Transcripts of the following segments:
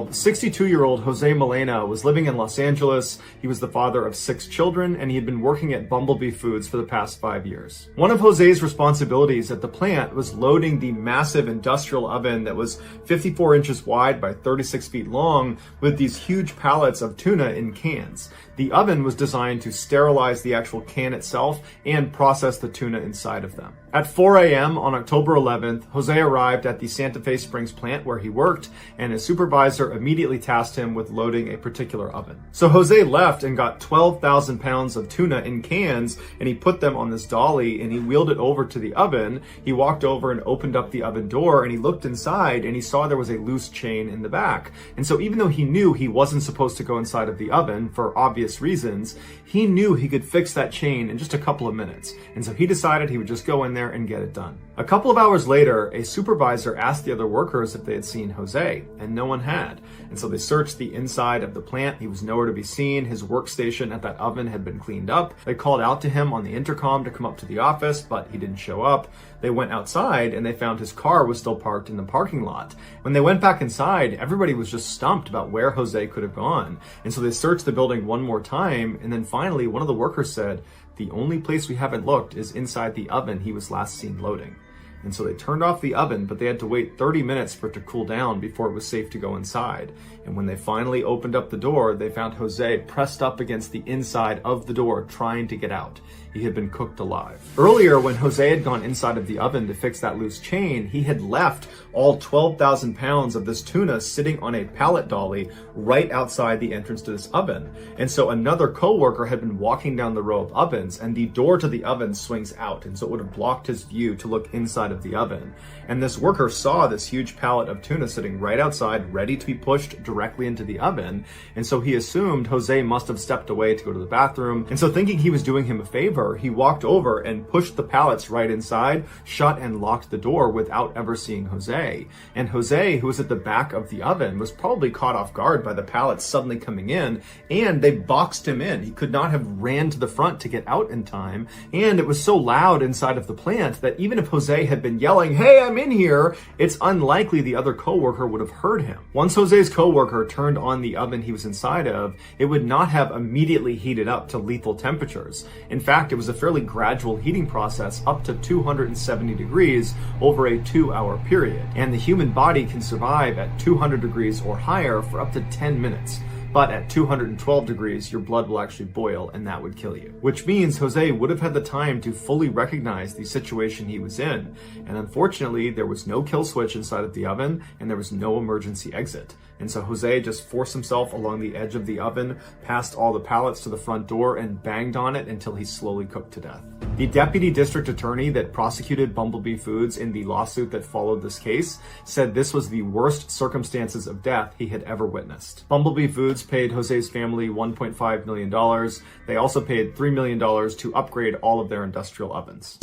62-year-old Jose Malena was living in Los Angeles. He was the father of 6 children, and he had been working at Bumblebee Foods for the past 5 years. One of Jose's responsibilities at the plant was loading the massive industrial oven that was 54 inches wide by 36 feet long with these huge pallets of tuna in cans. The oven was designed to sterilize the actual can itself and process the tuna inside of them. At 4 a.m. on October 11th, Jose arrived at the Santa Fe Springs plant where he worked, and his supervisor immediately tasked him with loading a particular oven. So Jose left and got 12,000 pounds of tuna in cans, and he put them on this dolly and he wheeled it over to the oven. He walked over and opened up the oven door, and he looked inside and he saw there was a loose chain in the back. And so even though he knew he wasn't supposed to go inside of the oven for obvious reasons, he knew he could fix that chain in just a couple of minutes. And so he decided he would just go in there and get it done. A couple of hours later, a supervisor asked the other workers if they had seen Jose, and no one had. And so they searched the inside of the plant. He was nowhere to be seen. His workstation at that oven had been cleaned up. They called out to him on the intercom to come up to the office, but he didn't show up. They went outside and they found his car was still parked in the parking lot. When they went back inside, everybody was just stumped about where Jose could have gone. And so they searched the building one more time, and then finally one of the workers said, "The only place we haven't looked is inside the oven he was last seen loading." And so they turned off the oven, but they had to wait 30 minutes for it to cool down before it was safe to go inside. And when they finally opened up the door, they found Jose pressed up against the inside of the door trying to get out. He had been cooked alive. Earlier, when Jose had gone inside of the oven to fix that loose chain, he had left all 12,000 pounds of this tuna sitting on a pallet dolly right outside the entrance to this oven. And so another coworker had been walking down the row of ovens, and the door to the oven swings out, and so it would have blocked his view to look inside of the oven. And this worker saw this huge pallet of tuna sitting right outside, ready to be pushed directly into the oven. And so he assumed Jose must have stepped away to go to the bathroom. And so thinking he was doing him a favor, he walked over and pushed the pallets right inside, shut and locked the door without ever seeing Jose. And Jose, who was at the back of the oven, was probably caught off guard by the pallets suddenly coming in, and they boxed him in. He could not have ran to the front to get out in time. And it was so loud inside of the plant that even if Jose had been yelling, "Hey, I'm in here," it's unlikely the other coworker would have heard him. Once Jose's coworker turned on the oven he was inside of, it would not have immediately heated up to lethal temperatures. In fact, it was a fairly gradual heating process up to 270 degrees over a 2-hour period. And the human body can survive at 200 degrees or higher for up to 10 minutes. But at 212 degrees, your blood will actually boil, and that would kill you. Which means Jose would have had the time to fully recognize the situation he was in. And unfortunately, there was no kill switch inside of the oven, and there was no emergency exit. And so Jose just forced himself along the edge of the oven, past all the pallets to the front door, and banged on it until he slowly cooked to death. The deputy district attorney that prosecuted Bumblebee Foods in the lawsuit that followed this case said this was the worst circumstances of death he had ever witnessed. Bumblebee Foods paid Jose's family $1.5 million. They also paid $3 million to upgrade all of their industrial ovens.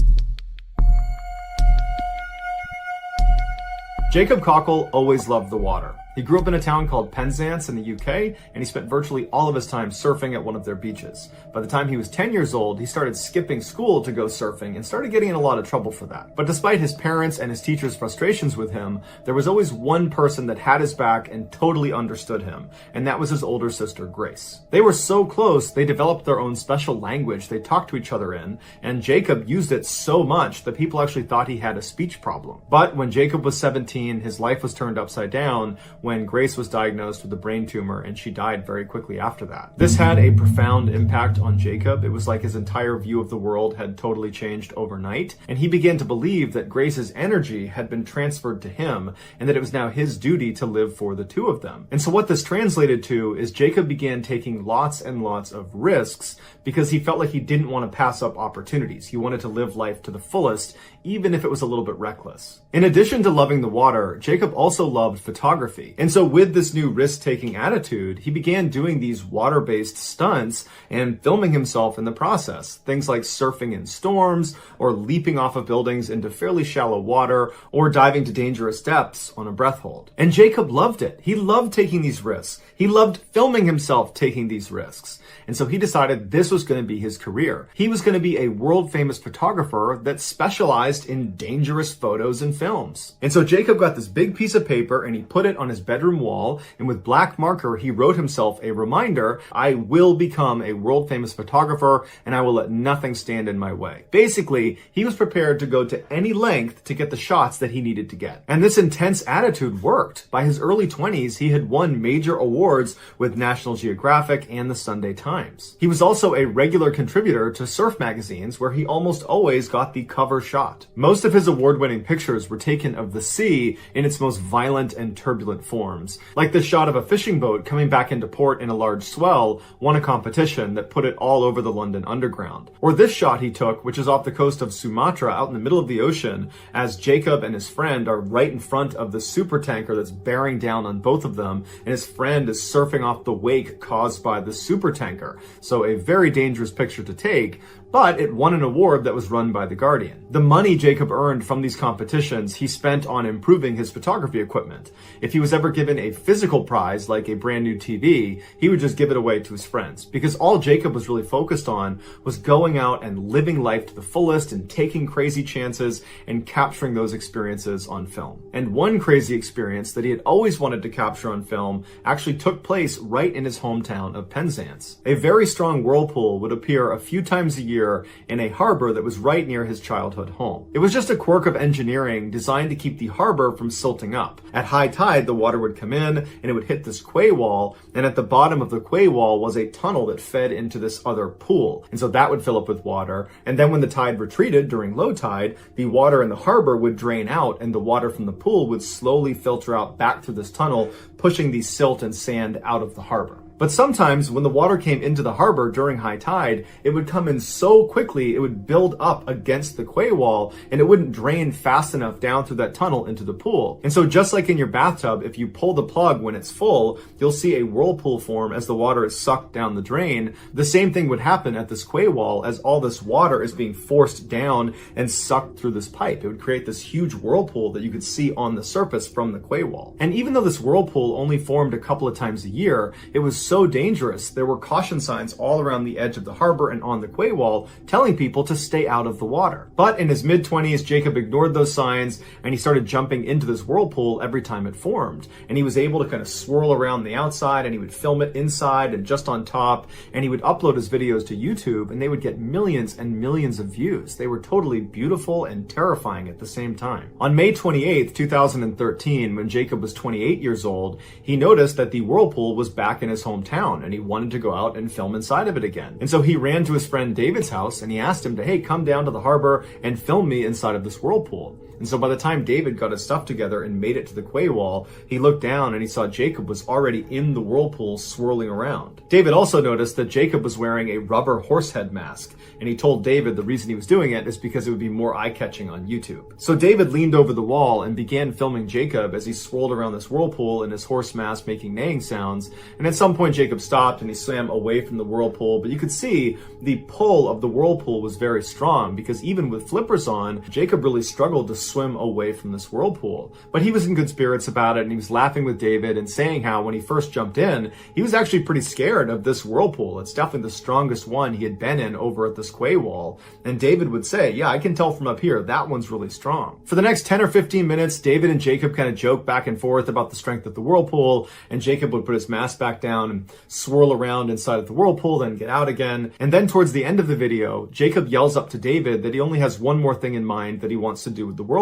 Jacob Cockle always loved the water. He grew up in a town called Penzance in the UK, and he spent virtually all of his time surfing at one of their beaches. By the time he was 10 years old, he started skipping school to go surfing and started getting in a lot of trouble for that. But despite his parents' and his teachers' frustrations with him, there was always one person that had his back and totally understood him, and that was his older sister, Grace. They were so close, they developed their own special language they talked to each other in, and Jacob used it so much that people actually thought he had a speech problem. But when Jacob was 17, his life was turned upside down when Grace was diagnosed with a brain tumor, and she died very quickly after that. This had a profound impact on Jacob. It was like his entire view of the world had totally changed overnight, and he began to believe that Grace's energy had been transferred to him, and that it was now his duty to live for the two of them. And so what this translated to is Jacob began taking lots and lots of risks because he felt like he didn't want to pass up opportunities. He wanted to live life to the fullest, even if it was a little bit reckless. In addition to loving the water, Jacob also loved photography. And so with this new risk-taking attitude, he began doing these water-based stunts and filming himself in the process. Things like surfing in storms, or leaping off of buildings into fairly shallow water, or diving to dangerous depths on a breath hold. And Jacob loved it. He loved taking these risks. He loved filming himself taking these risks. And so he decided this was going to be his career. He was going to be a world-famous photographer that specialized in dangerous photos and films. And so Jacob got this big piece of paper and he put it on his his bedroom wall, and with black marker, he wrote himself a reminder: I will become a world famous photographer, and I will let nothing stand in my way. Basically, he was prepared to go to any length to get the shots that he needed to get. And this intense attitude worked. By his early 20s, he had won major awards with National Geographic and the Sunday Times. He was also a regular contributor to surf magazines, where he almost always got the cover shot. Most of his award-winning pictures were taken of the sea in its most violent and turbulent forms. Like the shot of a fishing boat coming back into port in a large swell won a competition that put it all over the London Underground. Or this shot he took, which is off the coast of Sumatra out in the middle of the ocean, as Jacob and his friend are right in front of the supertanker that's bearing down on both of them, and his friend is surfing off the wake caused by the supertanker. So a very dangerous picture to take, but it won an award that was run by The Guardian. The money Jacob earned from these competitions he spent on improving his photography equipment. If he was ever given a physical prize, like a brand new TV, he would just give it away to his friends, because all Jacob was really focused on was going out and living life to the fullest and taking crazy chances and capturing those experiences on film. And one crazy experience that he had always wanted to capture on film actually took place right in his hometown of Penzance. A very strong whirlpool would appear a few times a year in a harbor that was right near his childhood home. It was just a quirk of engineering designed to keep the harbor from silting up. At high tide, the water would come in and it would hit this quay wall, and at the bottom of the quay wall was a tunnel that fed into this other pool. And so that would fill up with water, and then when the tide retreated during low tide, the water in the harbor would drain out and the water from the pool would slowly filter out back through this tunnel, pushing the silt and sand out of the harbor. But sometimes when the water came into the harbor during high tide, it would come in so quickly it would build up against the quay wall and it wouldn't drain fast enough down through that tunnel into the pool. And so just like in your bathtub, if you pull the plug when it's full, you'll see a whirlpool form as the water is sucked down the drain. The same thing would happen at this quay wall as all this water is being forced down and sucked through this pipe. It would create this huge whirlpool that you could see on the surface from the quay wall. And even though this whirlpool only formed a couple of times a year, it was so dangerous. There were caution signs all around the edge of the harbor and on the quay wall telling people to stay out of the water. But in his mid-20s, Jacob ignored those signs and he started jumping into this whirlpool every time it formed. And he was able to kind of swirl around the outside, and he would film it inside and just on top, and he would upload his videos to YouTube, and they would get millions and millions of views. They were totally beautiful and terrifying at the same time. On May 28th, 2013, when Jacob was 28 years old, he noticed that the whirlpool was back in his hometown, and he wanted to go out and film inside of it again. And so he ran to his friend David's house and he asked him to, hey, come down to the harbor and film me inside of this whirlpool. And so by the time David got his stuff together and made it to the quay wall, he looked down and he saw Jacob was already in the whirlpool swirling around. David also noticed that Jacob was wearing a rubber horse head mask, and he told David the reason he was doing it is because it would be more eye-catching on YouTube. So David leaned over the wall and began filming Jacob as he swirled around this whirlpool in his horse mask making neighing sounds, and at some point Jacob stopped and he swam away from the whirlpool, but you could see the pull of the whirlpool was very strong, because even with flippers on, Jacob really struggled to swim away from this whirlpool. But he was in good spirits about it, and he was laughing with David and saying how when he first jumped in, he was actually pretty scared of this whirlpool. It's definitely the strongest one he had been in over at this quay wall. And David would say, yeah, I can tell from up here, that one's really strong. For the next 10 or 15 minutes, David and Jacob kind of joked back and forth about the strength of the whirlpool, and Jacob would put his mask back down and swirl around inside of the whirlpool, then get out again. And then towards the end of the video, Jacob yells up to David that he only has one more thing in mind that he wants to do with the whirlpool.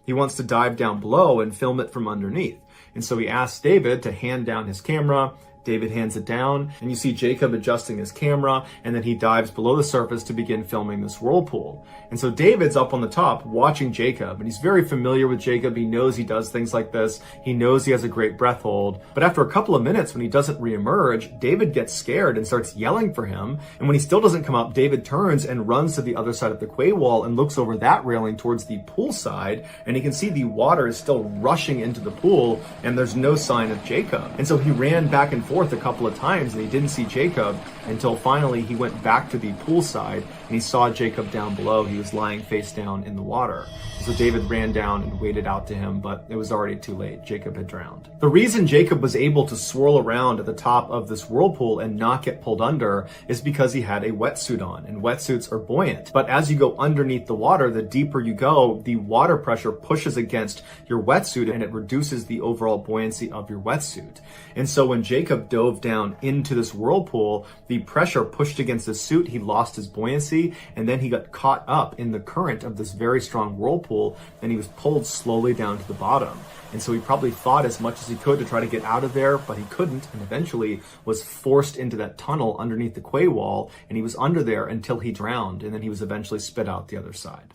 He wants to dive down below and film it from underneath. And so he asks David to hand down his camera. David hands it down, and you see Jacob adjusting his camera, and then he dives below the surface to begin filming this whirlpool. And so David's up on the top watching Jacob, and he's very familiar with Jacob. He knows he does things like this. He knows he has a great breath hold. But after a couple of minutes, when he doesn't reemerge, David gets scared and starts yelling for him. And when he still doesn't come up, David turns and runs to the other side of the quay wall and looks over that railing towards the pool side, and he can see the water is still rushing into the pool, and there's no sign of Jacob. And so he ran back and forth a couple of times and he didn't see Jacob until finally he went back to the poolside and he saw Jacob down below. He was lying face down in the water. So David ran down and waded out to him, but it was already too late. Jacob had drowned. The reason Jacob was able to swirl around at the top of this whirlpool and not get pulled under is because he had a wetsuit on, and wetsuits are buoyant. But as you go underneath the water, the deeper you go, the water pressure pushes against your wetsuit and it reduces the overall buoyancy of your wetsuit. And so when Jacob dove down into this whirlpool, the pressure pushed against the suit, he lost his buoyancy, and then he got caught up in the current of this very strong whirlpool, and he was pulled slowly down to the bottom. And so he probably fought as much as he could to try to get out of there, but he couldn't, and eventually was forced into that tunnel underneath the quay wall, and he was under there until he drowned, and then he was eventually spit out the other side.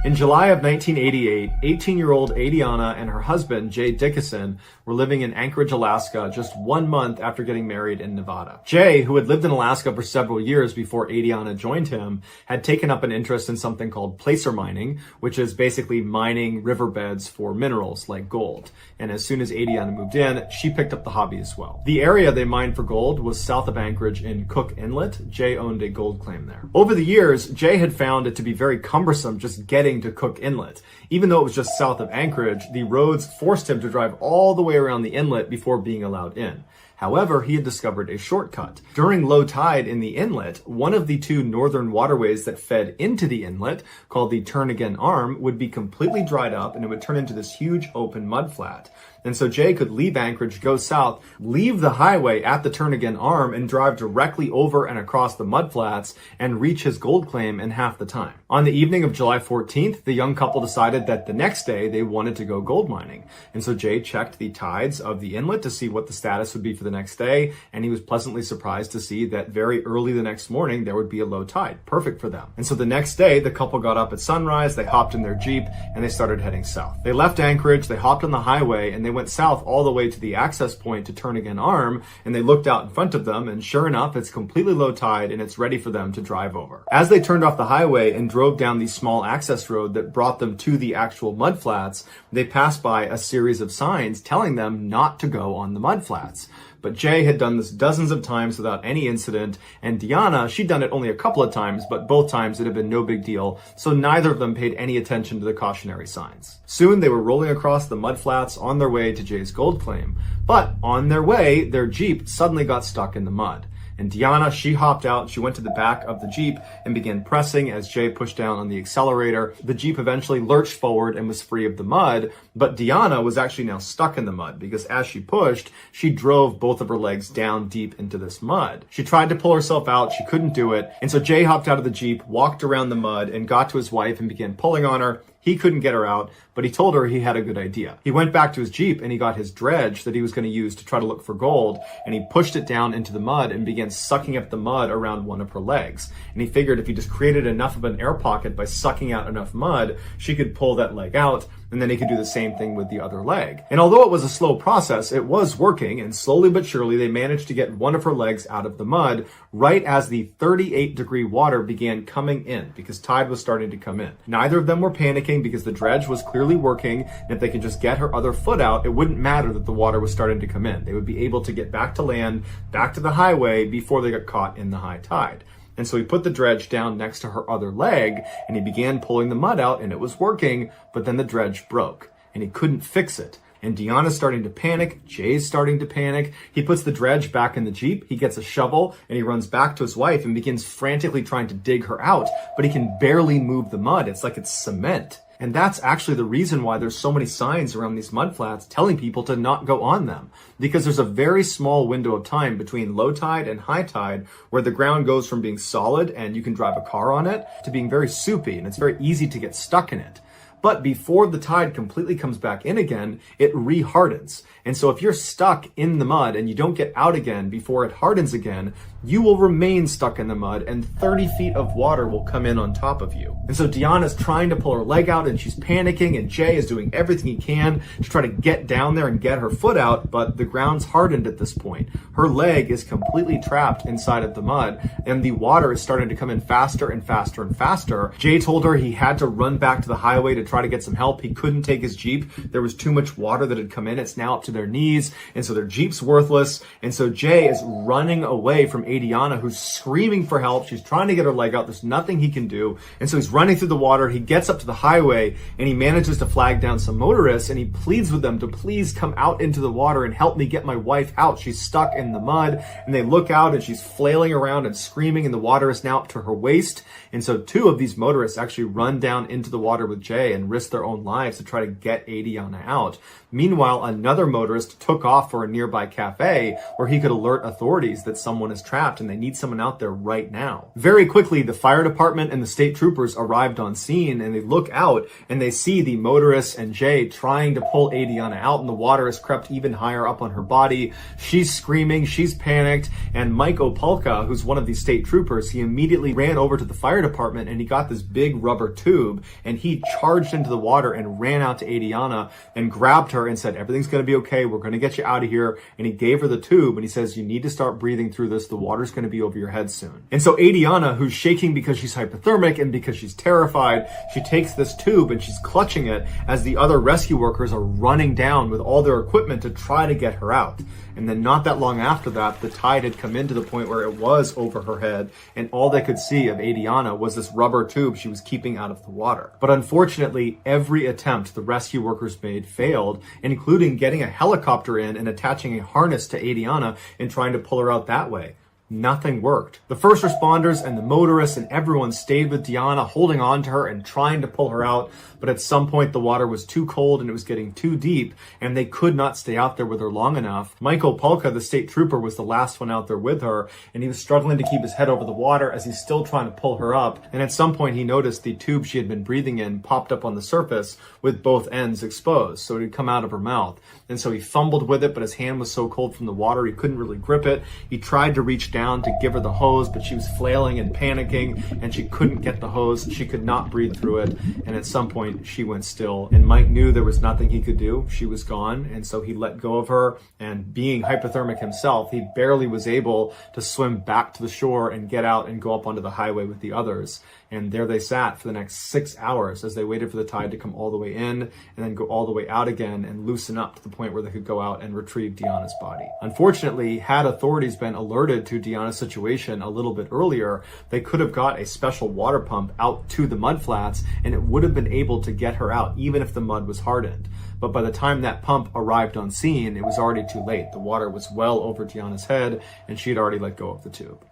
In July of 1988, 18-year-old Adriana and her husband, Jay Dickinson, were living in Anchorage, Alaska, just 1 month after getting married in Nevada. Jay, who had lived in Alaska for several years before Adriana joined him, had taken up an interest in something called placer mining, which is basically mining riverbeds for minerals like gold. And as soon as Adriana moved in, she picked up the hobby as well. The area they mined for gold was south of Anchorage in Cook Inlet. Jay owned a gold claim there. Over the years, Jay had found it to be very cumbersome just getting to Cook Inlet. Even though it was just south of Anchorage, the roads forced him to drive all the way around the inlet before being allowed in. However, he had discovered a shortcut. During low tide in the inlet, one of the two northern waterways that fed into the inlet, called the Turnagain Arm, would be completely dried up and it would turn into this huge open mudflat. And so Jay could leave Anchorage, go south, leave the highway at the Turnagain Arm, and drive directly over and across the mudflats and reach his gold claim in half the time. On the evening of July 14th, the young couple decided that the next day they wanted to go gold mining. And so Jay checked the tides of the inlet to see what the status would be for the next day, and he was pleasantly surprised to see that very early the next morning there would be a low tide. Perfect for them. And so the next day, the couple got up at sunrise, they hopped in their Jeep, and they started heading south. They left Anchorage, they hopped on the highway, and they went south all the way to the access point to Turnagain Arm, and they looked out in front of them, and sure enough, it's completely low tide and it's ready for them to drive over. As they turned off the highway and drove down the small access road that brought them to the actual mudflats, they passed by a series of signs telling them not to go on the mudflats. But Jay had done this dozens of times without any incident, and Diana, she'd done it only a couple of times, but both times it had been no big deal, so neither of them paid any attention to the cautionary signs. Soon they were rolling across the mudflats on their way to Jay's gold claim, but on their way, their Jeep suddenly got stuck in the mud. And Diana, she hopped out, she went to the back of the Jeep and began pressing as Jay pushed down on the accelerator. The Jeep eventually lurched forward and was free of the mud, but Diana was actually now stuck in the mud because as she pushed, she drove both of her legs down deep into this mud. She tried to pull herself out, she couldn't do it, and so Jay hopped out of the Jeep, walked around the mud, and got to his wife and began pulling on her. He couldn't get her out, but he told her he had a good idea. He went back to his Jeep and he got his dredge that he was going to use to try to look for gold, and he pushed it down into the mud and began sucking up the mud around one of her legs. And he figured if he just created enough of an air pocket by sucking out enough mud, she could pull that leg out, and then he could do the same thing with the other leg. And although it was a slow process, it was working, and slowly but surely they managed to get one of her legs out of the mud right as the 38-degree water began coming in because tide was starting to come in. Neither of them were panicking because the dredge was clearly working, and if they could just get her other foot out, it wouldn't matter that the water was starting to come in. They would be able to get back to land, back to the highway before they got caught in the high tide. And so he put the dredge down next to her other leg and he began pulling the mud out, and it was working, but then the dredge broke and he couldn't fix it. And Diana's starting to panic. Jay's starting to panic. He puts the dredge back in the Jeep. He gets a shovel and he runs back to his wife and begins frantically trying to dig her out, but he can barely move the mud. It's like it's cement. And that's actually the reason why there's so many signs around these mudflats telling people to not go on them. Because there's a very small window of time between low tide and high tide where the ground goes from being solid and you can drive a car on it to being very soupy, and it's very easy to get stuck in it. But before the tide completely comes back in again, it re-hardens. And so if you're stuck in the mud and you don't get out again before it hardens again, you will remain stuck in the mud and 30 feet of water will come in on top of you. And so Diana's trying to pull her leg out and she's panicking, and Jay is doing everything he can to try to get down there and get her foot out, but the ground's hardened at this point. Her leg is completely trapped inside of the mud and the water is starting to come in faster and faster and faster. Jay told her he had to run back to the highway to try to get some help. He couldn't take his Jeep. There was too much water that had come in. It's now up to their knees. And so their Jeep's worthless. And so Jay is running away from Adriana, who's screaming for help. She's trying to get her leg out. There's nothing he can do. And so he's running through the water. He gets up to the highway and he manages to flag down some motorists, and he pleads with them to please come out into the water and help me get my wife out. She's stuck in the mud. And they look out and she's flailing around and screaming, and the water is now up to her waist. And so two of these motorists actually run down into the water with Jay and risk their own lives to try to get Adriana out. Meanwhile, another motorist took off for a nearby cafe where he could alert authorities that someone is trapped and they need someone out there right now. Very quickly, the fire department and the state troopers arrived on scene, and they look out and they see the motorists and Jay trying to pull Adriana out, and the water has crept even higher up on her body. She's screaming, she's panicked, and Mike Opalka, who's one of these state troopers, he immediately ran over to the fire department and he got this big rubber tube and he charged into the water and ran out to Adriana and grabbed her and said, everything's going to be okay. We're going to get you out of here. And he gave her the tube and he says, you need to start breathing through this. The water's going to be over your head soon. And so Adriana, who's shaking because she's hypothermic and because she's terrified, she takes this tube and she's clutching it as the other rescue workers are running down with all their equipment to try to get her out. And then not that long after that, the tide had come in to the point where it was over her head, and all they could see of Adriana was this rubber tube she was keeping out of the water. But unfortunately, every attempt the rescue workers made failed, including getting a helicopter in and attaching a harness to Adriana and trying to pull her out that way. Nothing worked. The first responders and the motorists and everyone stayed with Diana, holding on to her and trying to pull her out. But at some point, the water was too cold and it was getting too deep, and they could not stay out there with her long enough. Michael Polka, the state trooper, was the last one out there with her, and he was struggling to keep his head over the water as he's still trying to pull her up. And at some point, he noticed the tube she had been breathing in popped up on the surface with both ends exposed, so it had come out of her mouth. And so he fumbled with it, but his hand was so cold from the water, he couldn't really grip it. He tried to reach down to give her the hose, but she was flailing and panicking, and she couldn't get the hose. She could not breathe through it, and at some point she went still. And Mike knew there was nothing he could do. She was gone, and so he let go of her, and being hypothermic himself, he barely was able to swim back to the shore and get out and go up onto the highway with the others. And there they sat for the next 6 hours as they waited for the tide to come all the way in and then go all the way out again and loosen up to the point where they could go out and retrieve Diana's body. Unfortunately, had authorities been alerted to Diana's situation a little bit earlier, they could have got a special water pump out to the mudflats, and it would have been able to get her out even if the mud was hardened. But by the time that pump arrived on scene, it was already too late. The water was well over Diana's head, and she had already let go of the tube.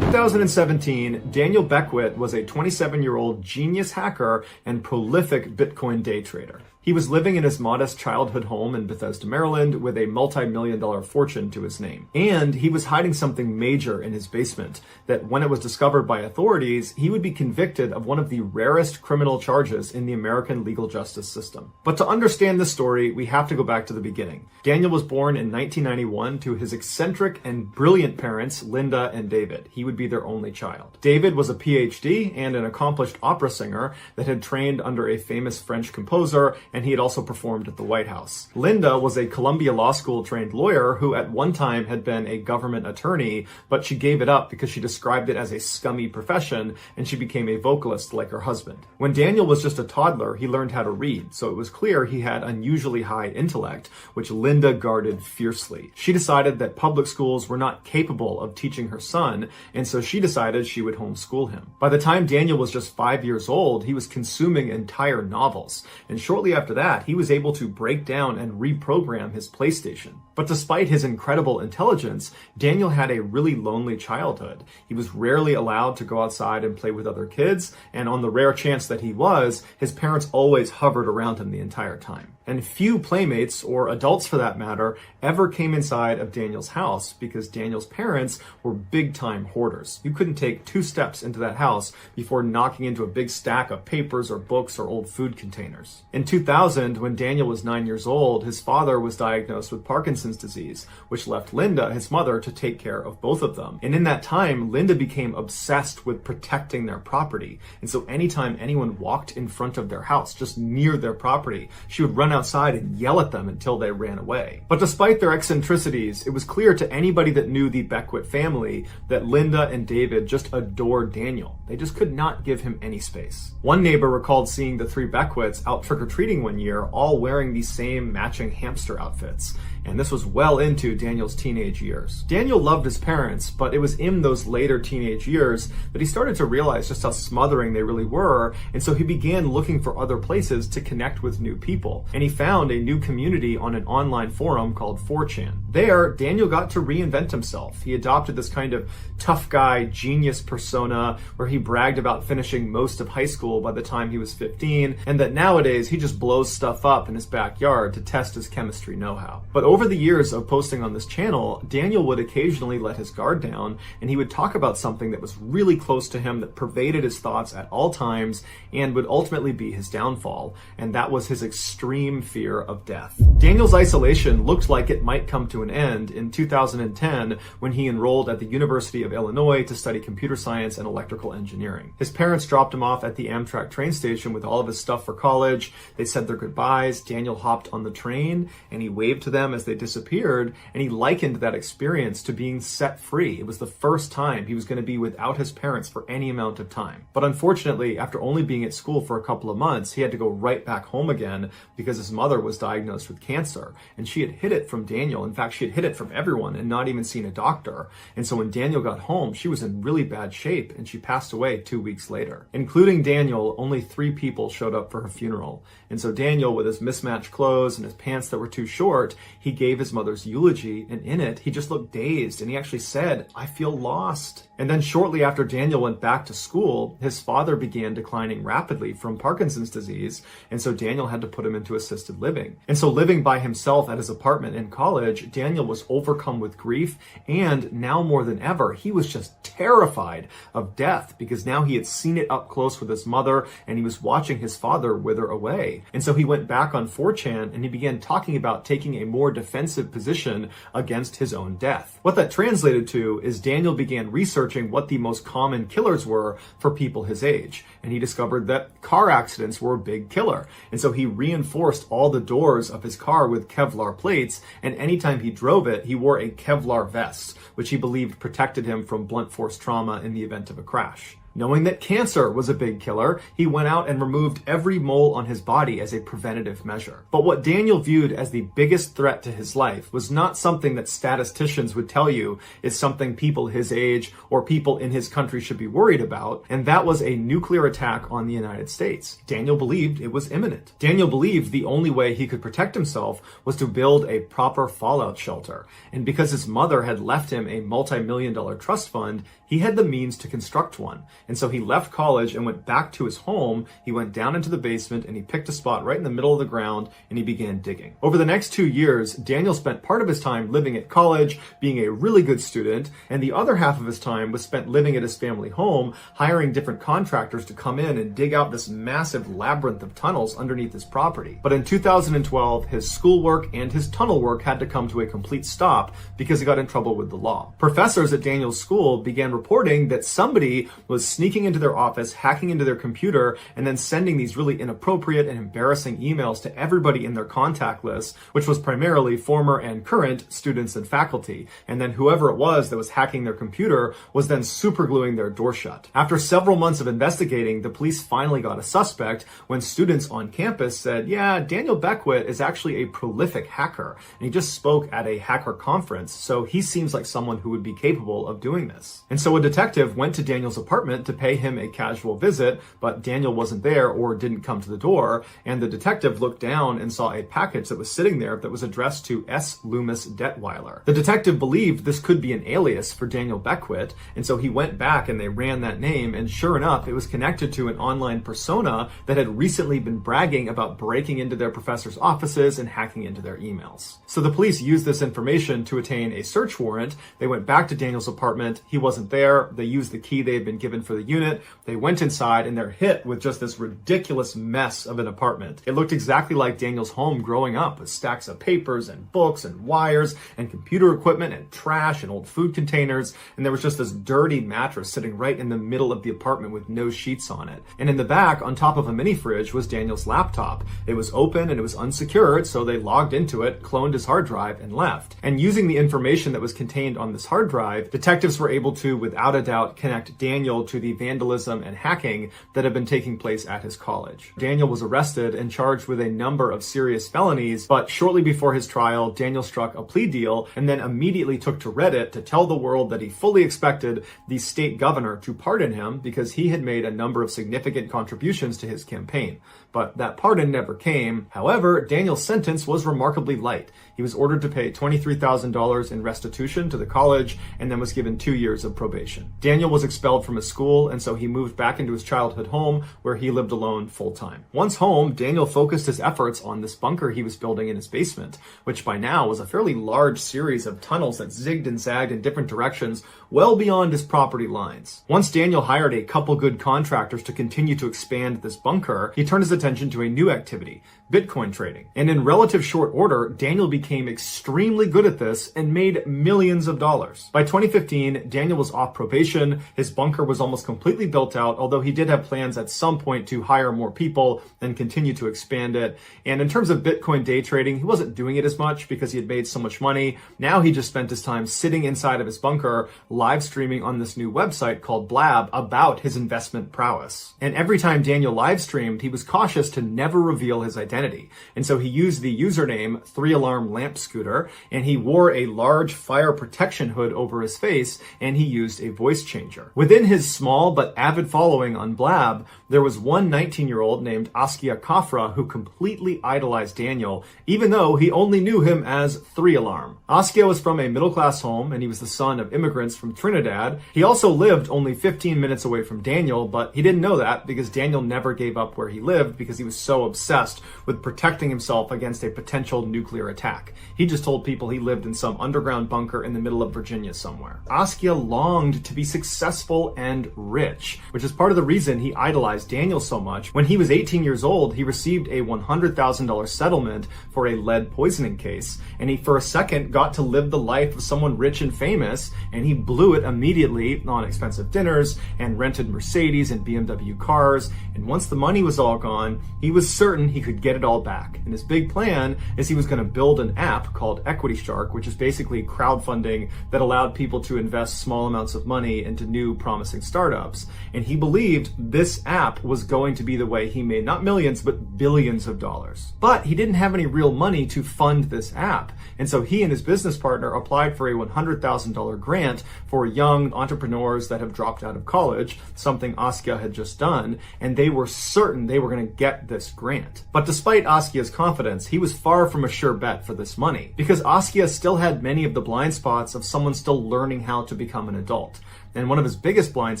2017, Daniel Beckwith was a 27-year-old genius hacker and prolific Bitcoin day trader. He was living in his modest childhood home in Bethesda, Maryland, with a multi-million-dollar fortune to his name. And he was hiding something major in his basement that, when it was discovered by authorities, he would be convicted of one of the rarest criminal charges in the American legal justice system. But to understand this story, we have to go back to the beginning. Daniel was born in 1991 to his eccentric and brilliant parents, Linda and David. He would be their only child. David was a PhD and an accomplished opera singer that had trained under a famous French composer, and he had also performed at the White House. Linda was a Columbia Law School trained lawyer who at one time had been a government attorney, but she gave it up because she described it as a scummy profession, and she became a vocalist like her husband. When Daniel was just a toddler, he learned how to read, so it was clear he had unusually high intellect, which Linda guarded fiercely. She decided that public schools were not capable of teaching her son, and so she decided she would homeschool him. By the time Daniel was just 5 years old, he was consuming entire novels, and shortly after that, he was able to break down and reprogram his PlayStation. But despite his incredible intelligence, Daniel had a really lonely childhood. He was rarely allowed to go outside and play with other kids, and on the rare chance that he was, his parents always hovered around him the entire time. And few playmates, or adults for that matter, ever came inside of Daniel's house because Daniel's parents were big-time hoarders. You couldn't take 2 steps into that house before knocking into a big stack of papers or books or old food containers. In 2000, when Daniel was 9 years old, his father was diagnosed with Parkinson's disease, which left Linda, his mother, to take care of both of them. And in that time, Linda became obsessed with protecting their property. And so anytime anyone walked in front of their house, just near their property, she would run outside and yell at them until they ran away. But despite their eccentricities, it was clear to anybody that knew the Beckwith family that Linda and David just adored Daniel. They just could not give him any space. One neighbor recalled seeing the three Beckwiths out trick-or-treating one year, all wearing the same matching hamster outfits. And this was well into Daniel's teenage years. Daniel loved his parents, but it was in those later teenage years that he started to realize just how smothering they really were, and so he began looking for other places to connect with new people. And he found a new community on an online forum called 4chan. There, Daniel got to reinvent himself. He adopted this kind of tough guy, genius persona where he bragged about finishing most of high school by the time he was 15, and that nowadays he just blows stuff up in his backyard to test his chemistry know-how. But over the years of posting on this channel, Daniel would occasionally let his guard down, and he would talk about something that was really close to him, that pervaded his thoughts at all times, and would ultimately be his downfall, and that was his extreme fear of death. Daniel's isolation looked like it might come to an end in 2010 when he enrolled at the University of Illinois to study computer science and electrical engineering. His parents dropped him off at the Amtrak train station with all of his stuff for college. They said their goodbyes. Daniel hopped on the train and he waved to them as they disappeared, and he likened that experience to being set free. It was the first time he was going to be without his parents for any amount of time. But unfortunately, after only being at school for a couple of months, he had to go right back home again because his mother was diagnosed with cancer, and she had hid it from Daniel. In fact, she had hid it from everyone and not even seen a doctor. And so when Daniel got home, she was in really bad shape, and she passed away 2 weeks later. Including Daniel, only 3 people showed up for her funeral. And so Daniel, with his mismatched clothes and his pants that were too short, he gave his mother's eulogy, and in it, he just looked dazed, and he actually said, "I feel lost." And then shortly after Daniel went back to school, his father began declining rapidly from Parkinson's disease, and so Daniel had to put him into assisted living. And so living by himself at his apartment in college, Daniel was overcome with grief, and now more than ever, he was just terrified of death because now he had seen it up close with his mother, and he was watching his father wither away. And so he went back on 4chan, and he began talking about taking a more defensive position against his own death. What that translated to is Daniel began researching what the most common killers were for people his age, and he discovered that car accidents were a big killer. And so he reinforced all the doors of his car with Kevlar plates, and anytime he drove it, he wore a Kevlar vest, which he believed protected him from blunt force trauma in the event of a crash. Knowing that cancer was a big killer, he went out and removed every mole on his body as a preventative measure. But what Daniel viewed as the biggest threat to his life was not something that statisticians would tell you is something people his age or people in his country should be worried about, and that was a nuclear attack on the United States. Daniel believed it was imminent. Daniel believed the only way he could protect himself was to build a proper fallout shelter, and because his mother had left him a multi-million-dollar trust fund, he had the means to construct one. And so he left college and went back to his home. He went down into the basement and he picked a spot right in the middle of the ground and he began digging. Over the next 2 years, Daniel spent part of his time living at college, being a really good student, and the other half of his time was spent living at his family home, hiring different contractors to come in and dig out this massive labyrinth of tunnels underneath his property. But in 2012, his schoolwork and his tunnel work had to come to a complete stop because he got in trouble with the law. Professors at Daniel's school began reporting that somebody was sneaking into their office, hacking into their computer, and then sending these really inappropriate and embarrassing emails to everybody in their contact list, which was primarily former and current students and faculty. And then whoever it was that was hacking their computer was then supergluing their door shut. After several months of investigating, the police finally got a suspect when students on campus said, yeah, Daniel Beckwith is actually a prolific hacker, and he just spoke at a hacker conference, so he seems like someone who would be capable of doing this. And so a detective went to Daniel's apartment to pay him a casual visit, but Daniel wasn't there or didn't come to the door, and the detective looked down and saw a package that was sitting there that was addressed to S. Loomis Detweiler. The detective believed this could be an alias for Daniel Beckwith, and so he went back and they ran that name, and sure enough, it was connected to an online persona that had recently been bragging about breaking into their professors' offices and hacking into their emails. So the police used this information to attain a search warrant. They went back to Daniel's apartment. He wasn't there. there. They used the key they had been given for the unit. They went inside and they're hit with just this ridiculous mess of an apartment. It looked exactly like Daniel's home growing up, with stacks of papers and books and wires and computer equipment and trash and old food containers. And there was just this dirty mattress sitting right in the middle of the apartment with no sheets on it. And in the back, on top of a mini fridge, was Daniel's laptop. It was open and it was unsecured, so they logged into it, cloned his hard drive, and left. And using the information that was contained on this hard drive, detectives were able to, without a doubt, connect Daniel to the vandalism and hacking that had been taking place at his college. Daniel was arrested and charged with a number of serious felonies, but shortly before his trial, Daniel struck a plea deal and then immediately took to Reddit to tell the world that he fully expected the state governor to pardon him because he had made a number of significant contributions to his campaign. But that pardon never came. However, Daniel's sentence was remarkably light. He was ordered to pay $23,000 in restitution to the college and then was given 2 years of probation. Daniel was expelled from his school, and so he moved back into his childhood home where he lived alone full-time. Once home, Daniel focused his efforts on this bunker he was building in his basement, which by now was a fairly large series of tunnels that zigged and zagged in different directions well beyond his property lines. Once Daniel hired a couple good contractors to continue to expand this bunker, he turned his attention to a new activity, Bitcoin trading. And in relative short order, Daniel became extremely good at this and made millions of dollars. By 2015, Daniel was off probation. His bunker was almost completely built out, although he did have plans at some point to hire more people and continue to expand it. And in terms of Bitcoin day trading, he wasn't doing it as much because he had made so much money. Now he just spent his time sitting inside of his bunker, live streaming on this new website called Blab about his investment prowess. And every time Daniel live streamed, he was cautious to never reveal his identity. And so he used the username 3-Alarm Lamp Scooter, and he wore a large fire protection hood over his face, and he used a voice changer. Within his small but avid following on Blab, there was one 19-year-old named Askia Kafra who completely idolized Daniel, even though he only knew him as 3-Alarm. Askia was from a middle-class home, and he was the son of immigrants from Trinidad. He also lived only 15 minutes away from Daniel, but he didn't know that because Daniel never gave up where he lived because he was so obsessed with protecting himself against a potential nuclear attack. He just told people he lived in some underground bunker in the middle of Virginia somewhere. Askia longed to be successful and rich, which is part of the reason he idolized Daniel so much. When he was 18 years old, he received a $100,000 settlement for a lead poisoning case, and he for a second got to live the life of someone rich and famous, and he blew it immediately on expensive dinners and rented Mercedes and BMW cars. And once the money was all gone, he was certain he could get it all back. And his big plan is he was going to build an app called Equity Shark, which is basically crowdfunding that allowed people to invest small amounts of money into new promising startups. And he believed this app was going to be the way he made not millions, but billions of dollars. But he didn't have any real money to fund this app. And so he and his business partner applied for a $100,000 grant for young entrepreneurs that have dropped out of college, something Askia had just done, and they were certain they were going to get this grant. But despite Askia's confidence, he was far from a sure bet for this money, because Askia still had many of the blind spots of someone still learning how to become an adult. And one of his biggest blind